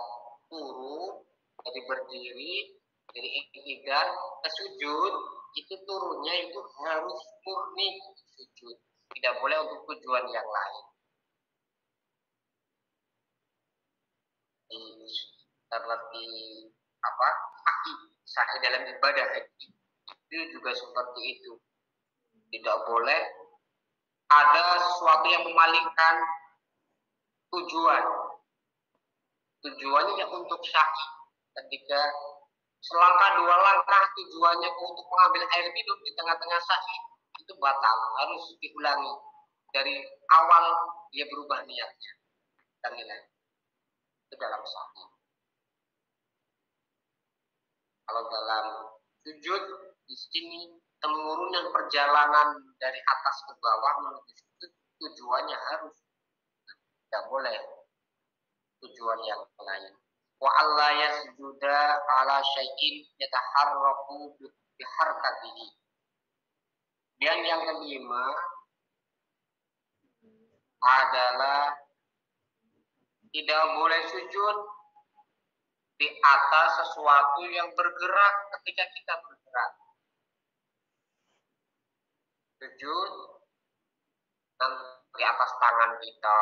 Speaker 1: turun dari berdiri, dari iktidal ke sujud, itu turunnya itu harus murni sujud, tidak boleh untuk tujuan yang lain. Seperti apa? Sahih dalam ibadah haji itu juga seperti itu. Tidak boleh ada sesuatu yang memalingkan tujuan. Tujuannya untuk syaki. Ketika selangkah dua langkah tujuannya untuk mengambil air minum di tengah-tengah syaki, itu batal, harus diulangi dari awal dia berubah niatnya. Dan nilai itu dalam syaki. Kalau dalam sujud di sini temurun perjalanan dari atas ke bawah menuju sujud, tujuannya harus, tidak boleh tujuan yang lain. Wa alla yasjuda ala syai'in yataharraku biharkatihi. Dan yang kelima adalah tidak boleh sujud di atas sesuatu yang bergerak ketika kita bergerak. Sujud di atas tangan kita.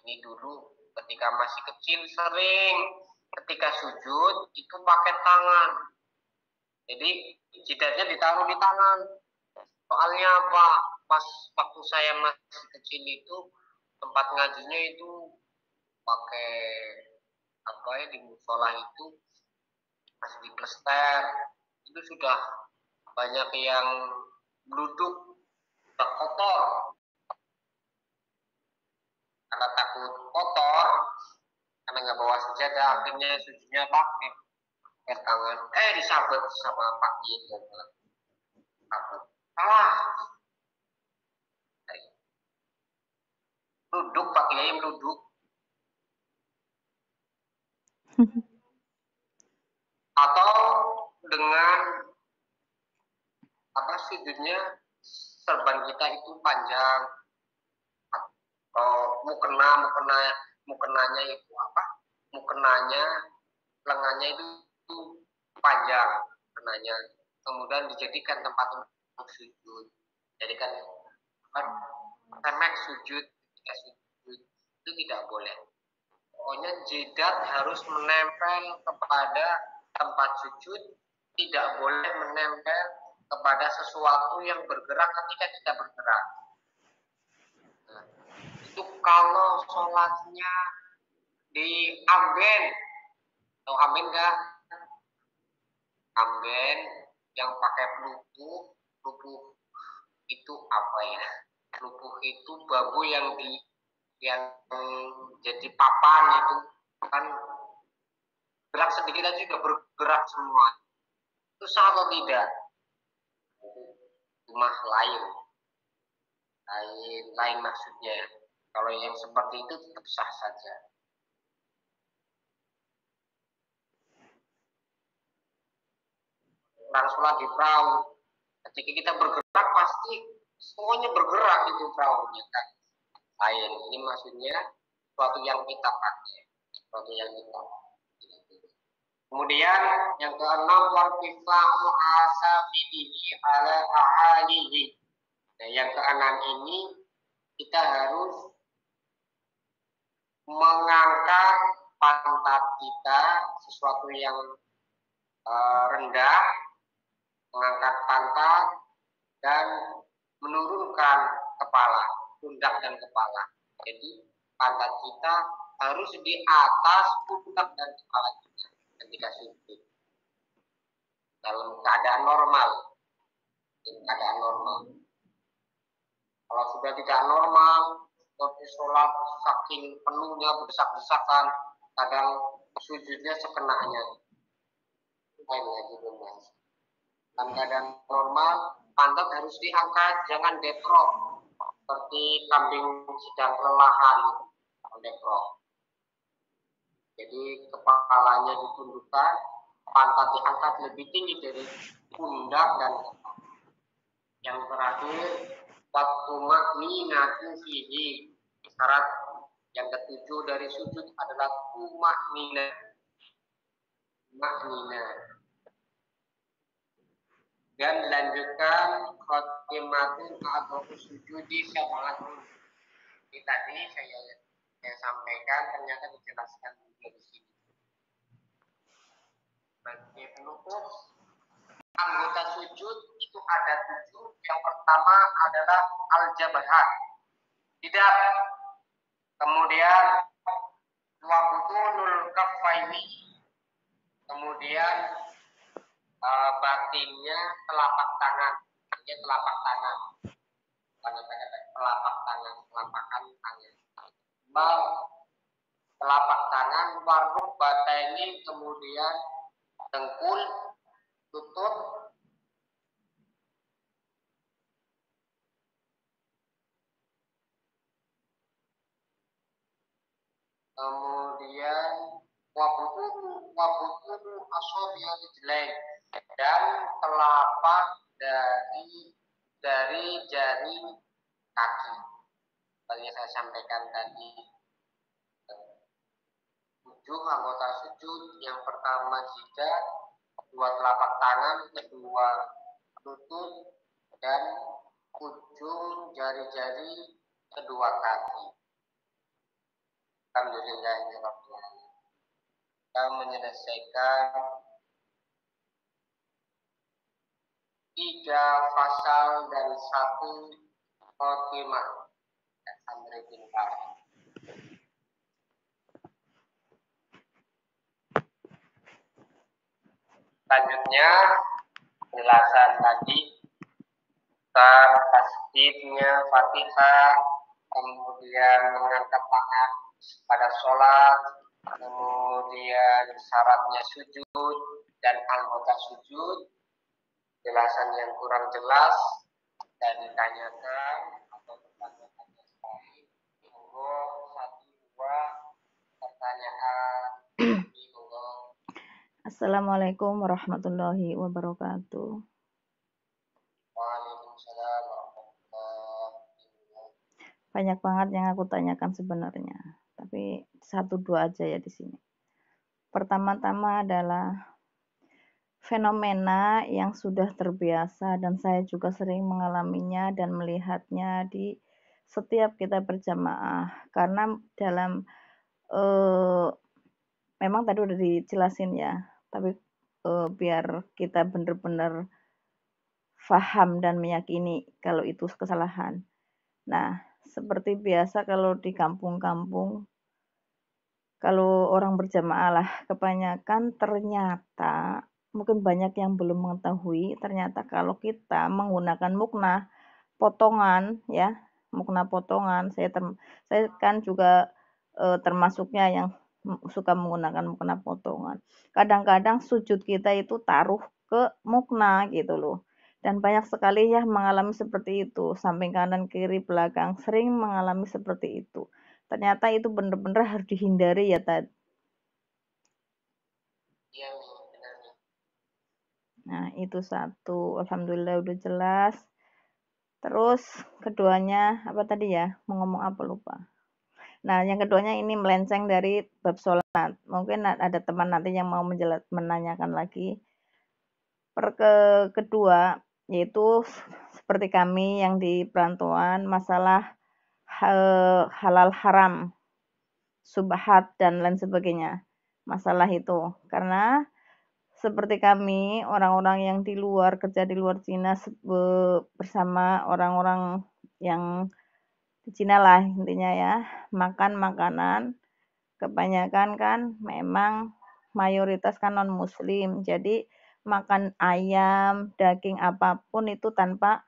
Speaker 1: Ini dulu ketika masih kecil sering ketika sujud itu pakai tangan. Jadi jidatnya ditaruh di tangan. Soalnya apa? Pas waktu saya masih kecil itu tempat ngajinya itu pakai apa ya, di musola itu masih diplester. Itu sudah banyak yang bluduk, sudah kotor. Karena takut kotor, karena nggak bawa sejadah, akhirnya sujudnya pakai tangan. Disabet sama Pak itu. Salah. Duduk, Pak Kiai duduk. Atau dengan apa sujudnya serban kita itu panjang. Mukenanya itu apa? Mukenanya, lengannya itu panjang, mukenanya. Kemudian dijadikan tempat untuk sujud. Jadikan remek sujud ketika sujud itu tidak boleh. Pokoknya jidat harus menempel kepada tempat sujud, tidak boleh menempel kepada sesuatu yang bergerak ketika kita bergerak. Nah, itu kalau sholatnya di amben, tahu amben nggak? Amben yang pakai pelupuh itu apa ya? Pelupuh itu bambu yang jadi papan itu kan gerak sedikit aja juga bergerak semua. Itu sah atau tidak? Rumah lain maksudnya. Kalau yang seperti itu tetap sah saja. Orang sholat di perahu, ketika kita bergerak pasti semuanya bergerak itu perahunya kan. Lain, ini maksudnya sesuatu yang kita pakai, sesuatu yang kita pakai. Kemudian yang keenam, wartifa'u asabihi ala a'alihi. Nah, yang keenam ini kita harus mengangkat pantat kita, sesuatu yang rendah, mengangkat pantat dan menurunkan kepala, pundak dan kepala. Jadi pantat kita harus di atas pundak dan kepala kita ketika sujud. Dalam keadaan normal. Kalau sudah tidak normal, seperti sholat saking penuhnya berdesak-desakan, kadang sujudnya sekenanya. Dalam keadaan normal, pantat harus diangkat, jangan deprok seperti kambing sedang kelelahan, deprok. Jadi kepalanya ditundukkan, pantat diangkat lebih tinggi dari pundak dan kepala. Yang terakhir, waktu makninatu fihi. Syarat yang ketujuh dari sujud adalah tumakninah. Dan lanjutkan khotimatun atau sujudi sab'atun. Ini tadi saya sampaikan, ternyata dijelaskan juga di sini. Bagi penutup, anggota sujud itu ada 7. Yang pertama adalah al-jabhah, lidah. Kemudian wabutunul kaffaini. Kemudian batinnya telapak tangan. Artinya telapak tangan. Telapakan tangan. Telapak tangan, waruk bataini, kemudian dengkul, lutut, kemudian wabutunu asobiya rijlain, dan telapak dari jari kaki. Seperti saya sampaikan tadi, 7 anggota sujud. Yang pertama jidat, 2 telapak tangan, kedua lutut, dan ujung jari-jari kedua kaki. Alhamdulillah, kita menyelesaikan 3 fasal dan 1 khotimah dan santri pintar. Selanjutnya penjelasan tadi tentang tasbihnya Fatihah, kemudian mengangkat tangan pada sholat, kemudian syaratnya sujud dan anggota sujud. Penjelasan yang kurang jelas dan ditanyakan atau pertanyaan sekali, monggo 1-2 pertanyaan.
Speaker 2: Assalamualaikum warahmatullahi wabarakatuh.
Speaker 1: Waalaikumsalam warahmatullahi wabarakatuh.
Speaker 2: Banyak banget yang aku tanyakan sebenarnya, tapi 1-2 aja ya di sini. Pertama-tama adalah fenomena yang sudah terbiasa dan saya juga sering mengalaminya dan melihatnya di setiap kita berjamaah. Karena dalam memang tadi udah dijelasin ya, tapi biar kita benar-benar faham dan meyakini kalau itu kesalahan. Nah, seperti biasa kalau di kampung-kampung, kalau orang berjamaah lah, kebanyakan ternyata, mungkin banyak yang belum mengetahui, ternyata kalau kita menggunakan mukna potongan, ya, mukna potongan, saya kan juga termasuknya yang suka menggunakan mukena potongan. Kadang-kadang sujud kita itu taruh ke mukna gitu loh. Dan banyak sekali ya mengalami seperti itu, samping kanan, kiri, belakang, sering mengalami seperti itu. Ternyata itu benar-benar harus dihindari ya, Tad.
Speaker 1: Iya, Mi, benar, Mi.
Speaker 2: Nah, itu satu. Alhamdulillah udah jelas. Terus keduanya apa tadi ya? Mau ngomong apa lupa. Nah, yang keduanya ini melenceng dari bab sholat. Mungkin ada teman nanti yang mau menanyakan lagi. Kedua, yaitu seperti kami yang di perantauan, masalah halal haram, subhat, dan lain sebagainya. Masalah itu. Karena seperti kami, orang-orang yang di luar, kerja di luar Cina, bersama orang-orang yang di Cina lah intinya ya, makan makanan kebanyakan kan memang mayoritas kan non muslim, jadi makan ayam, daging apapun itu tanpa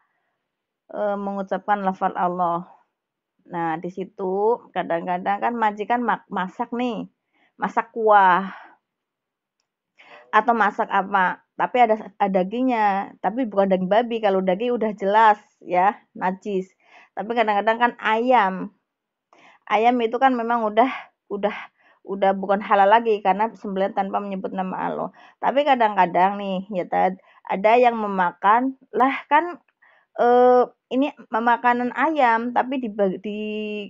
Speaker 2: mengucapkan lafaz Allah. Nah, di situ kadang-kadang kan majikan masak nih, masak kuah atau masak apa, tapi ada dagingnya, tapi bukan daging babi. Kalau daging udah jelas ya najis. Tapi kadang-kadang kan ayam itu kan memang udah bukan halal lagi karena sembelihan tanpa menyebut nama Allah. Tapi kadang-kadang nih ya ada yang memakan lah kan ini makanan ayam tapi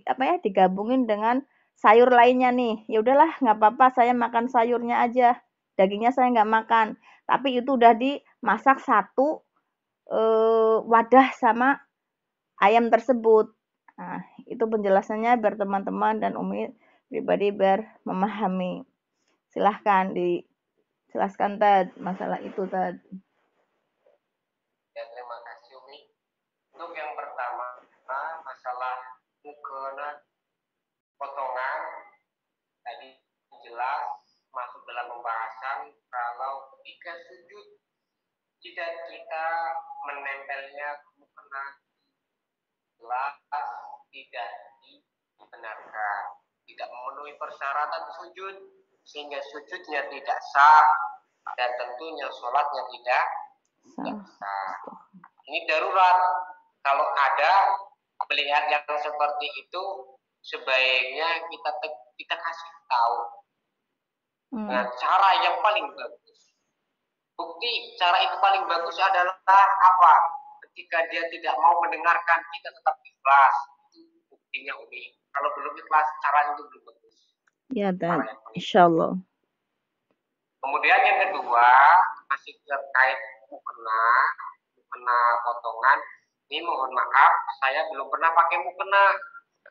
Speaker 2: apa ya digabungin dengan sayur lainnya nih. Ya udahlah nggak apa-apa saya makan sayurnya aja. Dagingnya saya nggak makan. Tapi itu udah dimasak satu wadah sama ayam tersebut. Nah, itu penjelasannya biar teman-teman dan Umi pribadi biar memahami. Silahkan dijelaskan Tad masalah itu Tad.
Speaker 1: Ya, terima kasih Umi. Untuk yang pertama, masalah mukena potongan tadi jelas masuk dalam pembahasan kalau ketika sujud jika kita menempelnya mukena jelas tidak dibenarkan, tidak memenuhi persyaratan sujud sehingga sujudnya tidak sah dan tentunya sholatnya tidak sah. Ini darurat. Kalau ada melihat yang seperti itu, sebaiknya kita kasih tahu dengan cara yang paling bagus. Bukti cara itu paling bagus adalah apa? Ketika dia tidak mau mendengarkan, kita tetap ikhlas. Itu buktinya Umi. Kalau belum ikhlas, caranya itu belum bagus.
Speaker 2: Ya, dan insyaallah.
Speaker 1: Kemudian yang kedua, masih terkait mukena potongan. Ini mohon maaf, saya belum pernah pakai mukena.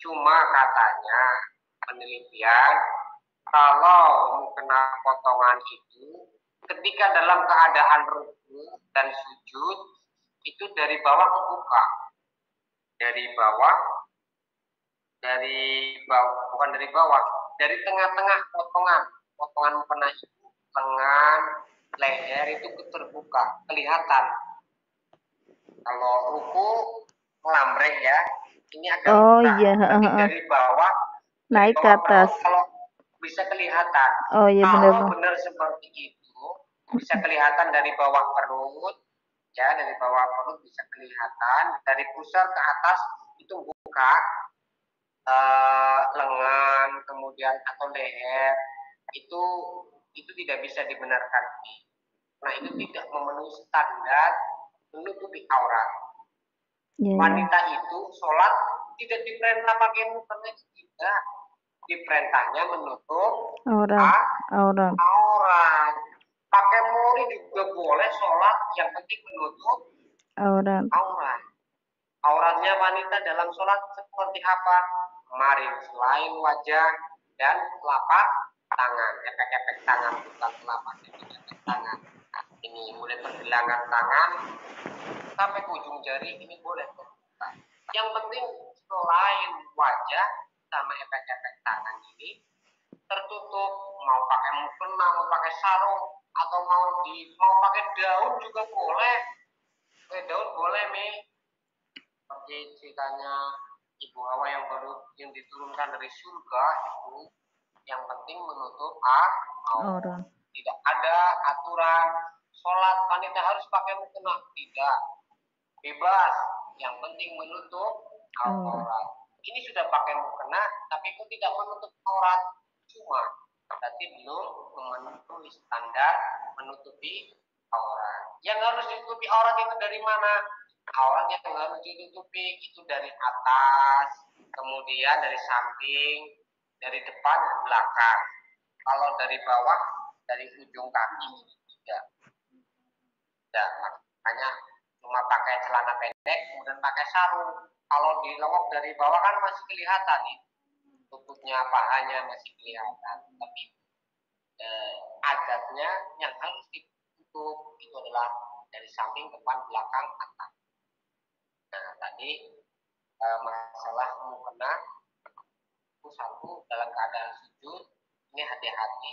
Speaker 1: Cuma katanya penelitian, kalau mukena potongan itu ketika dalam keadaan ruku dan sujud itu dari bawah ke buka. Bukan dari bawah, dari tengah-tengah potongan mukena itu, lengan, leher itu terbuka, kelihatan. Kalau ruku ngelambreng ya, ini agak buka,
Speaker 2: iya,
Speaker 1: dari bawah
Speaker 2: naik ke atas.
Speaker 1: Kalau bisa kelihatan.
Speaker 2: Oh iya
Speaker 1: kalau benar seperti itu, bisa kelihatan dari bawah perut, ya dari bawah perut bisa kelihatan, dari pusar ke atas itu buka, lengan, kemudian atau leher itu tidak bisa dibenarkan. Nah itu tidak memenuhi standar menutupi aurat. Wanita itu sholat tidak diperintah pakai mukena, tidak, diperintahnya menutup aurat. Pakai mori juga boleh sholat, yang penting menutup aurat. Auratnya wanita dalam sholat seperti apa? Kemarin selain wajah dan telapak tangan, efek-efek tangan, bukan telapak, efek tangan. Ini mulai pergelangan tangan sampai ke ujung jari ini boleh terbuka. Yang penting selain wajah sama efek-efek tangan ini tertutup. Mau pakai mukena, mau pakai sarung, atau mau pakai daun juga boleh. Pakai daun boleh, Mi. Seperti ceritanya Ibu Hawa yang diturunkan dari surga itu, yang penting menutup aurat.
Speaker 2: Orang.
Speaker 1: Tidak ada aturan sholat wanita harus pakai mukena, tidak, bebas, yang penting menutup aurat. Ini sudah pakai mukena tapi itu tidak menutup aurat, cuma berarti belum memenuhi standar menutupi aurat. Yang harus ditutupi aurat itu dari mana? Aurat yang harus ditutupi itu dari atas, kemudian dari samping, dari depan, belakang. Kalau dari bawah, dari ujung kaki tidak. Tidak, makanya cuma pakai celana pendek, kemudian pakai sarung. Kalau dilongok dari bawah kan masih kelihatan nih, tutupnya pahanya masih kelihatan. Tapi adatnya yang harus ditutup itu adalah dari samping, depan, belakang, atas. Nah, tadi masalah mukena itu satu, dalam keadaan sujud ini hati-hati,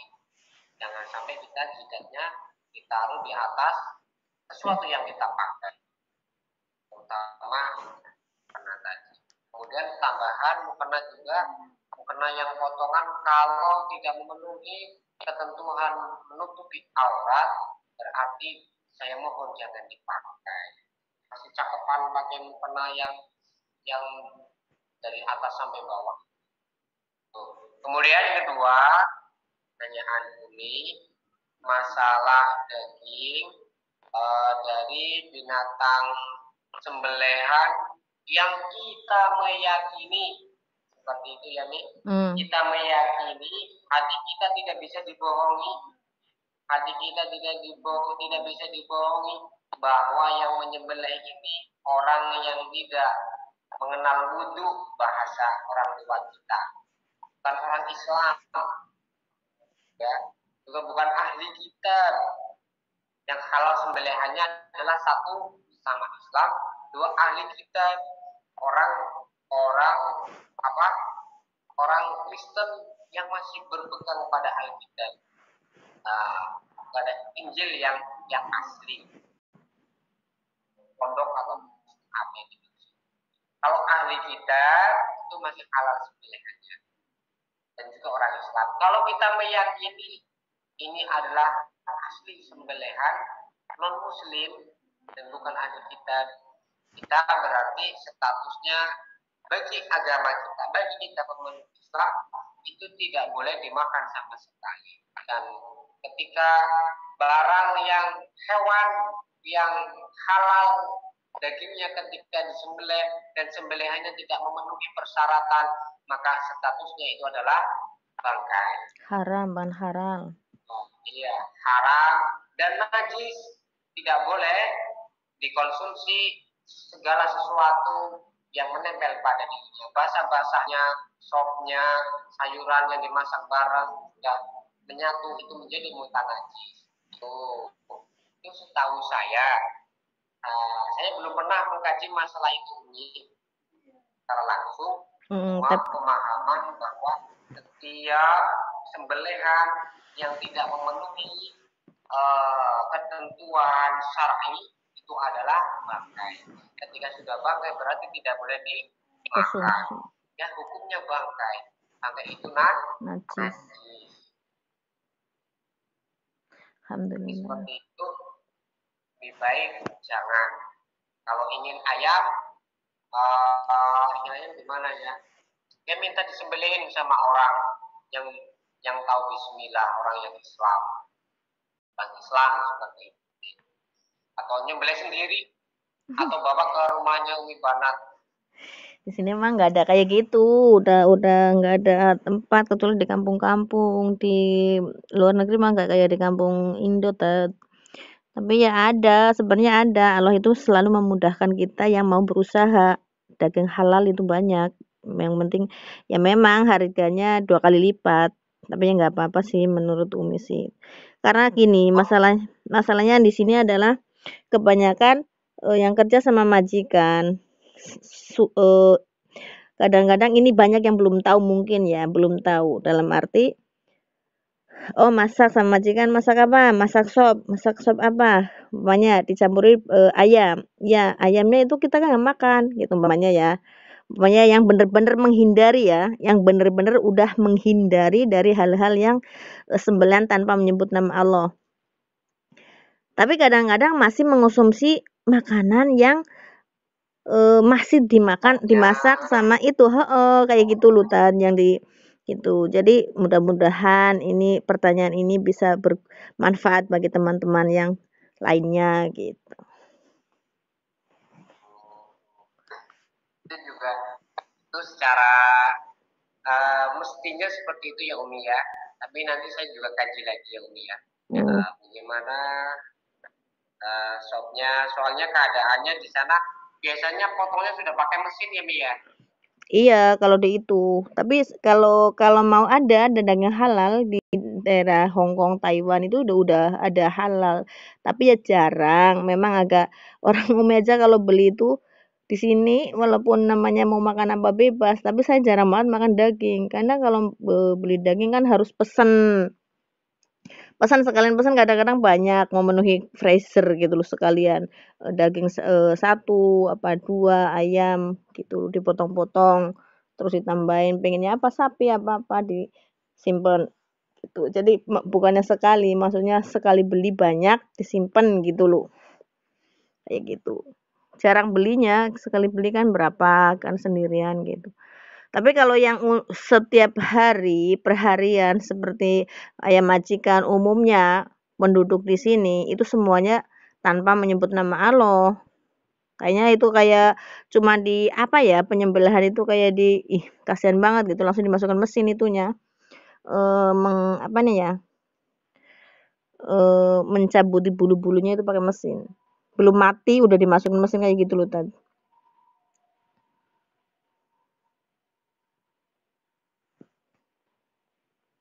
Speaker 1: jangan sampai kita jidatnya ditaruh di atas sesuatu yang kita pakai, terutama mukena tadi. Kemudian tambahan mukena juga, mukena yang potongan kalau tidak memenuhi ketentuan menutupi aurat, berarti saya mohon jangan dipakai. Masih cakepan pakai mukena yang dari atas sampai bawah. Kemudian yang kedua, pertanyaan ini masalah daging dari binatang sembelihan yang kita meyakini seperti itu ya Mi. Kita meyakini, hati kita tidak bisa dibohongi, hati kita tidak bisa dibohongi bahwa yang menyembelih ini orang yang tidak mengenal wudhu, bahasa orang tua kita, bukan orang Islam, ya, juga bukan ahli kitab. Yang halal sembelihannya adalah satu sama Islam, dua ahli kitab, orang Kristen yang masih berpegang pada Alkitab, pada Injil yang asli, pondok atau apa gitu. Kalau ahli kitab itu masih halal sembelihannya, dan juga orang Islam. Kalau kita meyakini ini adalah asli sembelihan non Muslim dan bukan ahli kitab, kita berarti statusnya bagi agama kita, bagi kita pemeluk Islam itu tidak boleh dimakan sama sekali. Dan ketika barang yang hewan yang halal dagingnya ketika disembelih dan sembelihannya tidak memenuhi persyaratan, maka statusnya itu adalah bangkai.
Speaker 2: Haram, ban halal.
Speaker 1: Iya, haram dan najis, tidak boleh dikonsumsi segala sesuatu yang menempel pada dirinya. Basah-basahnya, sopnya, sayuran yang dimasak bareng dan menyatu itu menjadi mutan najis. Itu setahu saya. Saya belum pernah mengkaji masalah itu secara langsung. Pemahaman bahwa setiap sembelihan yang tidak memenuhi ketentuan syar'i itu adalah bangkai. Ketika sudah bangkai berarti tidak boleh dimakan. Ya, hukumnya bangkai. Bangkai itu najis.
Speaker 2: Alhamdulillah.
Speaker 1: Seperti itu lebih baik jangan. Kalau ingin ayam gimana ya? Dia minta disembelihin sama orang yang tahu bismillah, orang yang Islam. Orang Islam seperti itu. Atau nyembelih sendiri atau bawa ke rumahnya Umi Banat.
Speaker 2: Di sini emang nggak ada kayak gitu, udah nggak ada tempat kecuali di kampung-kampung. Di luar negeri mah nggak kayak di kampung Indo, tapi ya ada, sebenarnya ada. Allah itu selalu memudahkan kita yang mau berusaha. Daging halal itu banyak, yang penting ya memang harganya 2 kali lipat, tapi ya nggak apa-apa sih menurut Umi sih. Karena gini, masalahnya di sini adalah kebanyakan yang kerja sama majikan. Kadang-kadang ini banyak yang belum tahu, mungkin ya belum tahu, dalam arti masak sama majikan, masak apa, masak sop apa, umpamanya dicampuri ayam, ya ayamnya itu kita kan nggak makan gitu umpamanya ya, Pokoknya yang benar-benar menghindari ya, yang benar-benar udah menghindari dari hal-hal yang sembelihan tanpa menyebut nama Allah. Tapi kadang-kadang masih mengonsumsi makanan yang masih dimasak sama itu, kayak gitu loh Tan, yang di gitu. Jadi mudah-mudahan ini pertanyaan ini bisa bermanfaat bagi teman-teman yang lainnya gitu.
Speaker 1: Itu juga itu secara mestinya seperti itu ya Umi ya. Tapi nanti saya juga kaji lagi ya Umi ya. Bagaimana shopnya, soalnya keadaannya di sana biasanya potongnya sudah pakai mesin ya Mi ya.
Speaker 2: Iya, kalau di itu. Tapi kalau mau ada daging halal di daerah Hong Kong, Taiwan itu udah ada halal. Tapi ya jarang. Memang agak orang Umi aja kalau beli itu di sini walaupun namanya mau makan apa bebas, tapi saya jarang banget makan daging. Karena kalau beli daging kan harus pesan sekalian pesan kadang-kadang banyak memenuhi freezer gitu loh sekalian daging satu apa 2 ayam gitu dipotong-potong terus ditambahin pengennya apa sapi apa disimpan gitu. Jadi bukannya sekali, maksudnya sekali beli banyak disimpan gitu loh. Kayak gitu. Jarang belinya, sekali beli kan berapa kan sendirian gitu. Tapi kalau yang setiap hari, perharian seperti ayam majikan umumnya penduduk di sini itu semuanya tanpa menyebut nama Allah. Kayaknya itu kayak cuma di apa ya penyembelihan itu kayak kasihan banget gitu langsung dimasukkan mesin itunya. Apa nih ya? Mencabuti bulu-bulunya itu pakai mesin. Belum mati udah dimasukin mesin kayak gitu loh tadi.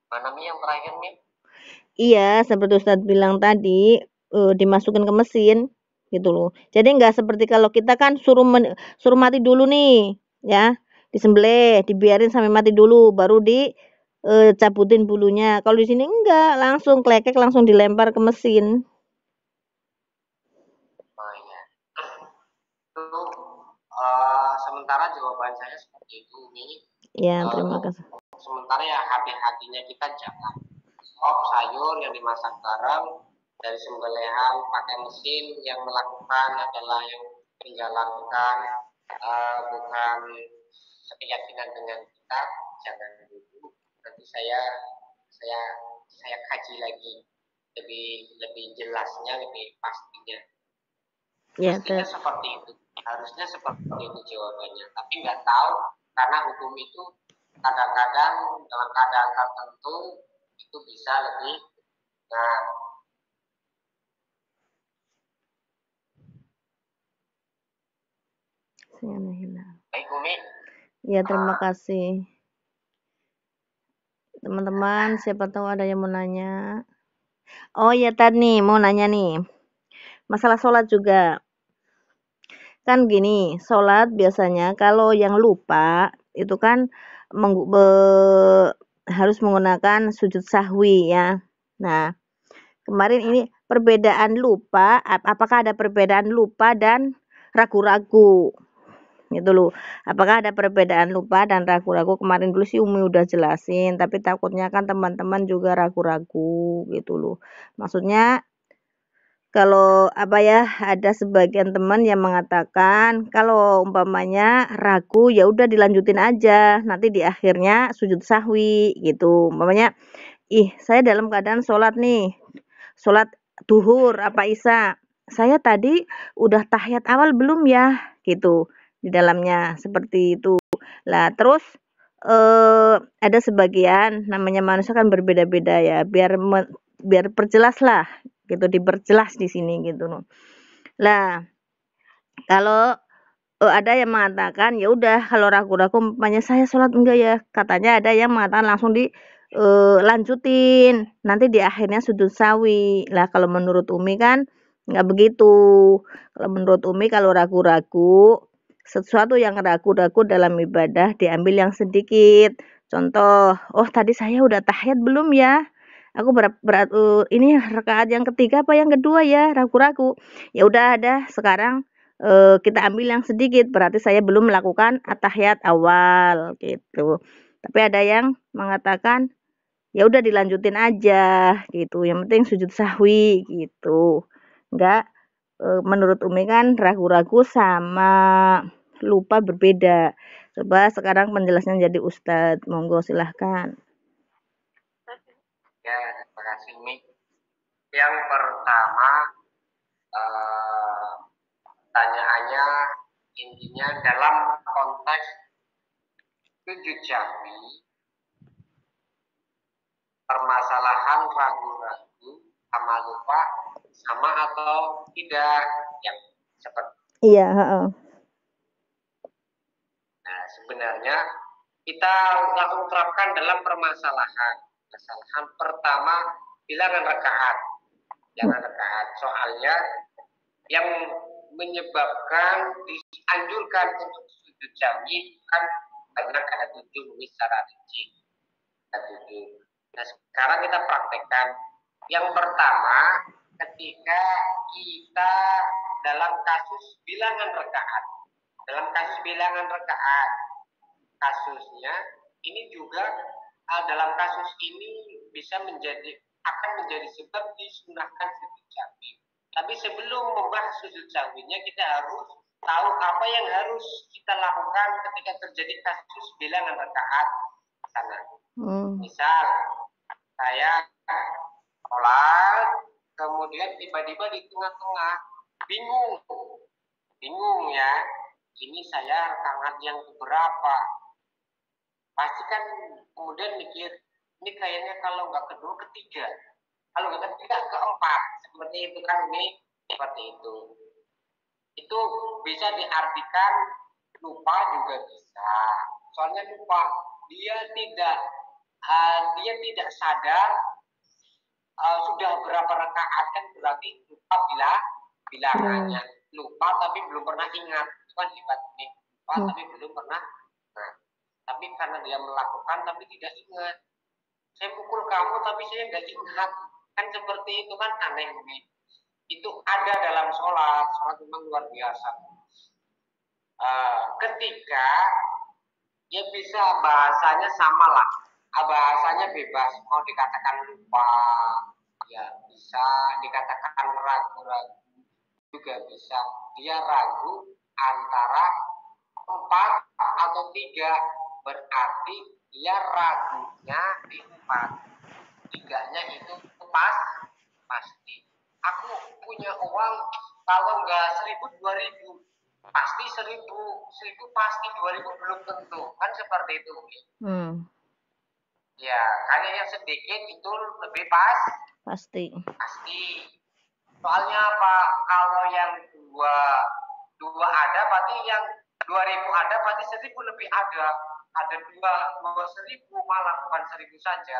Speaker 1: Mana Mi yang terakhir Mi?
Speaker 2: Iya, seperti Ustadz bilang tadi, dimasukin ke mesin gitu loh. Jadi nggak seperti kalau kita kan suruh mati dulu nih, ya, disembelih, dibiarin sampai mati dulu, baru cabutin bulunya. Kalau di sini enggak, langsung klekek, langsung dilempar ke mesin.
Speaker 1: Oh iya. Itu sementara jawaban saya seperti itu Mi.
Speaker 2: Ya, terima kasih.
Speaker 1: Sementara ya hati-hatinya kita jangan sop sayur yang dimasak garam dari sembelihan pakai mesin yang melakukan adalah yang menjalankan bukan sekeyakinan dengan kita, jangan dulu. Nanti saya kaji lagi lebih jelasnya, lebih pastinya.
Speaker 2: Ya,
Speaker 1: Mestinya seperti itu, harusnya seperti itu jawabannya. Tapi nggak tahu karena hukum itu kadang-kadang dalam keadaan tertentu itu bisa lebih. Nah, baik Umi.
Speaker 2: Ya, terima kasih. Teman-teman, siapa tahu ada yang mau nanya. Oh ya tadi mau nanya nih. Masalah sholat juga. Kan gini, sholat biasanya kalau yang lupa itu kan harus menggunakan sujud sahwi ya. Nah, kemarin ini perbedaan lupa, apakah ada perbedaan lupa dan ragu-ragu? Gitu loh. Apakah ada perbedaan lupa dan ragu-ragu? Kemarin dulu sih Umi udah jelasin, tapi takutnya kan teman-teman juga ragu-ragu gitu loh. Maksudnya kalau apa ya, ada sebagian teman yang mengatakan kalau umpamanya ragu ya udah dilanjutin aja, nanti di akhirnya sujud sahwi gitu. Umpamanya, saya dalam keadaan sholat nih, sholat duhur apa isya, saya tadi udah tahiyat awal belum ya, gitu di dalamnya seperti itu. Lah terus ada sebagian namanya manusia kan berbeda-beda ya, biar perjelas lah gitu, diperjelas di sini gitu loh. Lah kalau ada yang mengatakan ya udah kalau ragu-ragu umpamanya saya sholat enggak ya, katanya ada yang mengatakan langsung lanjutin nanti di akhirnya sujud sawi. Lah kalau menurut Umi kan enggak begitu. Kalau menurut Umi kalau ragu-ragu, sesuatu yang ragu-ragu dalam ibadah diambil yang sedikit. Contoh, tadi saya udah tahiyat belum ya? Aku ini rakaat yang ketiga apa yang kedua ya, ragu-ragu. Ya udah ada sekarang kita ambil yang sedikit, berarti saya belum melakukan at-tahiyat awal gitu. Tapi ada yang mengatakan ya udah dilanjutin aja gitu, yang penting sujud sahwi gitu. Enggak, menurut Umi kan ragu-ragu sama lupa berbeda. Coba sekarang penjelasan jadi Ustadz, monggo silahkan.
Speaker 1: Ya, terima kasih Mi. Yang pertama, pertanyaannya intinya dalam konteks sujud sahwi, permasalahan ragu-ragu sama lupa sama atau tidak, yang seperti
Speaker 2: Iya,
Speaker 1: Nah, sebenarnya kita langsung terapkan dalam permasalahan pertama bilangan rakaat. Soalnya yang menyebabkan dianjurkan untuk sujud sahwi kan karena ada 7 secara rinci. Nah, sekarang kita praktekkan. Yang pertama, ketika kita dalam kasus bilangan rakaat. Kasusnya ini juga dalam kasus ini akan menjadi sebab disunahkan sujud sahwi. Tapi sebelum membahas sujud sahwinya, kita harus tahu apa yang harus kita lakukan ketika terjadi kasus bilangan rakaat sana. Misal saya sholat, kemudian tiba-tiba di tengah-tengah bingung ya, ini saya rakaat yang keberapa? Pasti kan kemudian mikir, ini kayaknya kalau nggak kedua, ketiga. Kalau nggak ketiga, keempat. Seperti itu kan, ini seperti itu. Itu bisa diartikan lupa juga bisa. Soalnya lupa, dia tidak sadar sudah berapa rakaat, kan berarti lupa bilangannya. Lupa tapi belum pernah ingat. Itu kan hebat nih. Lupa tapi belum pernah. Nah, tapi karena dia melakukan tapi tidak ingat. Saya pukul kamu tapi saya nggak ingat. Kan seperti itu kan aneh nih. Itu ada dalam sholat memang luar biasa. Ketika ya bisa bahasanya sama lah, bahasanya bebas, mau dikatakan lupa, ya bisa dikatakan ragu-ragu juga bisa. Dia ragu antara 4 atau 3, berarti dia ragunya di 4. 3-nya itu pasti. Aku punya uang kalau nggak 1.000 2.000, pasti 1.000 pasti, 2.000 belum tentu, kan seperti itu. Ya, kalau yang sedikit itu lebih pasti. Soalnya apa? Kalau yang dua ada, berarti yang 2.000 ada, berarti 1.000 lebih ada. Ada 2.000 malah, bukan 1.000 saja.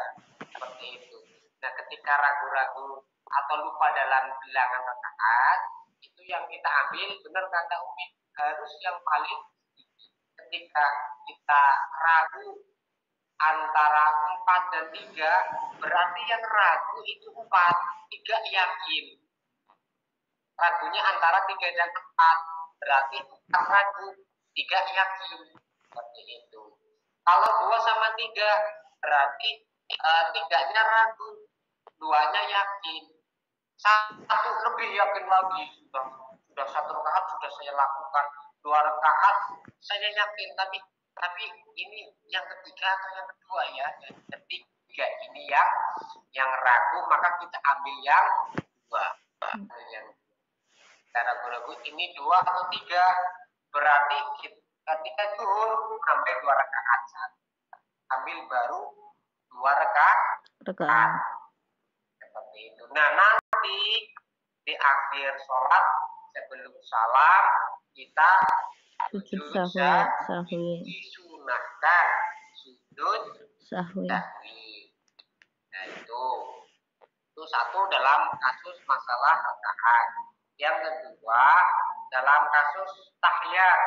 Speaker 1: Seperti itu. Nah, ketika ragu-ragu atau lupa dalam bilangan rakaat, itu yang kita ambil, benar kata Umi, harus yang paling ketika kita ragu antara 4 dan 3, berarti yang ragu itu 4, 3 yakin. Ragunya antara 3 dan 4, berarti 4 ragu, 3 yakin. Seperti itu. Kalau 2 sama 3, berarti 3-nya ragu, 2-nya yakin. 1 lebih yakin lagi, sudah 1 rakaat sudah saya lakukan, 2 rakaat saya yakin, tapi ini yang ketiga atau yang kedua ya, yang ketiga ini yang ragu, maka kita ambil yang 2. Cara ragu ini 2 atau 3, berarti ketika zuhur sampai 2 rakaat, ambil baru 2 rakaat. Seperti itu. Nah, nanti di akhir sholat sebelum salam kita sujud sahwi. Disunahkan sujud sahwi. Nah, itu satu dalam kasus masalah rakaat. Yang kedua dalam kasus tahiyat.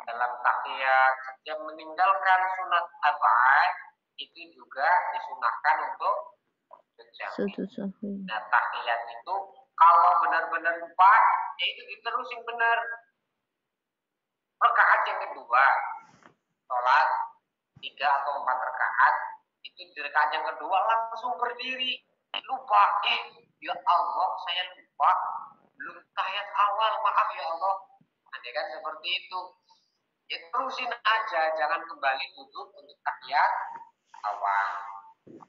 Speaker 1: Dalam tahiyat setiap meninggalkan sunat abad itu juga disunahkan untuk sujud sahwi. Nah, tahiyat itu kalau benar-benar lupa, ya itu diterusin benar. Rakaat yang kedua, sholat 3 atau 4 rakaat, itu di rakaat yang kedua langsung berdiri, lupa, ya Allah saya lupa, belum tahiyat awal, maaf ya Allah. Andai kan seperti itu, ya terusin aja, jangan kembali duduk untuk tahiyat awal.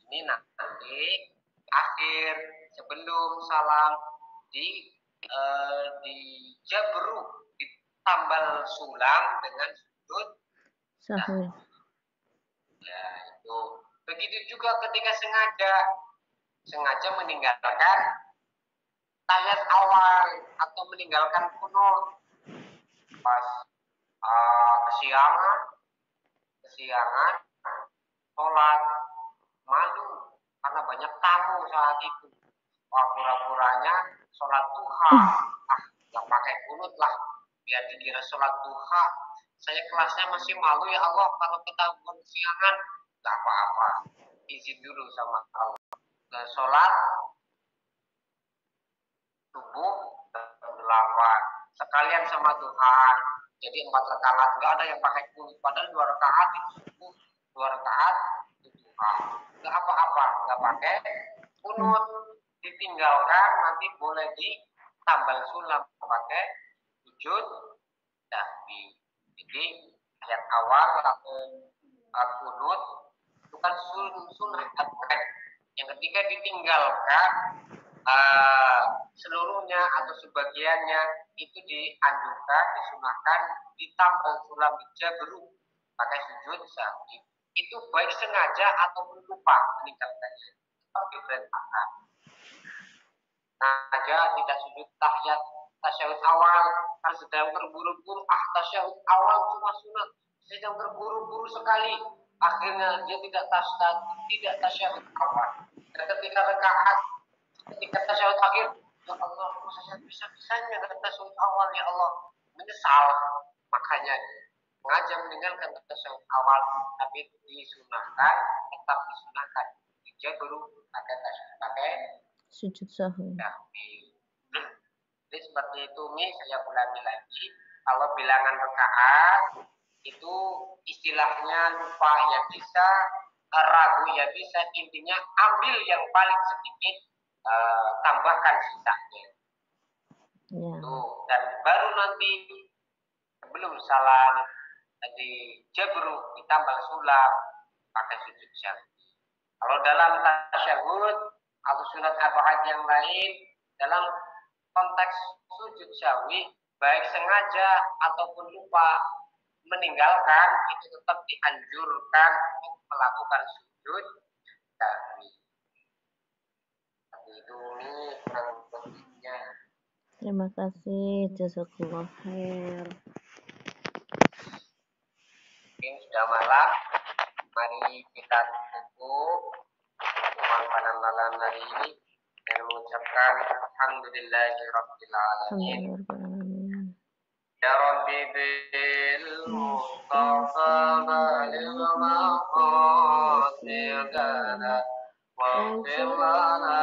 Speaker 1: Ini nanti akhir sebelum salam dijabru, ditambal sulam dengan sujud
Speaker 2: Sahwi.
Speaker 1: ya itu. Begitu juga ketika sengaja meninggalkan tahiyat awal atau meninggalkan kunut pas kesiangan sholat, malu karena banyak tamu saat itu, pura-puranya sholat duha, nggak pakai kunut lah biar dikira sholat duha. Saya kelasnya masih malu ya Allah kalau ketahuan kesiangan. Nggak apa-apa, izin dulu sama Allah. Sholat subuh 8 sekalian sama Tuhan, jadi 4 rakaat, nggak ada yang pakai kunut, padahal 2 rakaat itu subuh, 2 rakaat itu Tuhan, nggak apa-apa, nggak pakai kunut, ditinggalkan nanti boleh ditambal sulam pakai sujud sahwi. Jadi ayat awal kunut itu kan sunnah yang ketika ditinggalkan seluruhnya atau sebagiannya itu dianjurkan, disunahkan ditambal sulam dijabru pakai sujud sahwi. Itu baik sengaja ataupun lupa meninggalkannya, tetap diperintahkan. Sengaja tidak sujud tahiyat tasyahud awal karena sedang terburu-buru, tasyahud awal cuma sunat, sedang terburu-buru sekali, akhirnya dia tidak tasyahud awal. Dan ketika tasyahud akhir, ya Allah, saya bisa-bisanya kata tasyahud awal, ya Allah, menyesal. Makanya sengaja meninggalkan tasyahud awal, tapi disunahkan, tetap disunahkan dijabru pakai
Speaker 2: sujud sahwi.
Speaker 1: Jadi seperti itu saya ulangi lagi, kalau bilangan rakaat itu istilahnya lupa ya bisa, ragu ya bisa, intinya ambil yang paling sedikit, tambahkan sisanya.
Speaker 2: Ya.
Speaker 1: Dan baru nanti sebelum salam tadi jabru ditambal sulam pakai sujud sahwi. Kalau dalam tasyahud atau sunat arba'at yang lain, dalam konteks sujud sahwi baik sengaja ataupun lupa meninggalkan, itu tetap dianjurkan untuk melakukan sujud sahwi. Itu kurang lebihnya.
Speaker 2: Terima kasih, jazakallah khair.
Speaker 1: Mungkin sudah malam, mari kita tutup pada malam hari ini dan mengucapkan alhamdulillahirabbil alamin. Ya Rabbi bil Mustafa baligh maqasidana waghfir lana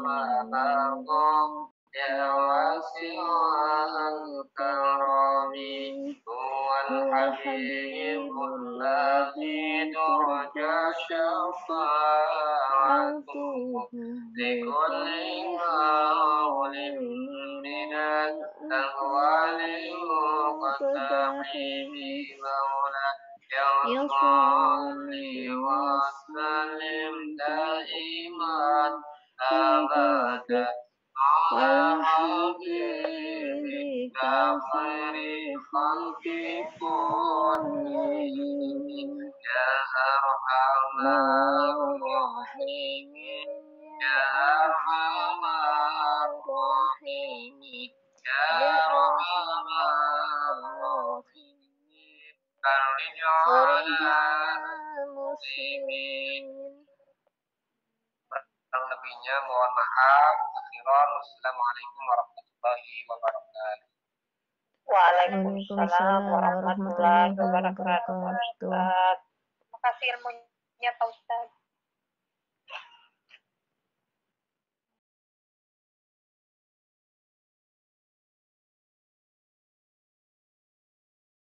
Speaker 1: ma naqum ya wasi'al karami huwal habibul ladzi turja syafa'atuhu likulli hawlin minal ahwali muqtahibi maula ya salli wa sallim daiman abada ala habibika khairi khalqi kullihim ya arhamar rahimin ya arhamar rahimin ya arhamar rahimin karijal muslimin. Kurang lebihnya mohon maaf. Akhiran, wassalamualaikum warahmatullahi wabarakatuh.
Speaker 3: Waalaikumsalam warahmatullahi wabarakatuh. Terima kasih ilmunya Pak Ustadz.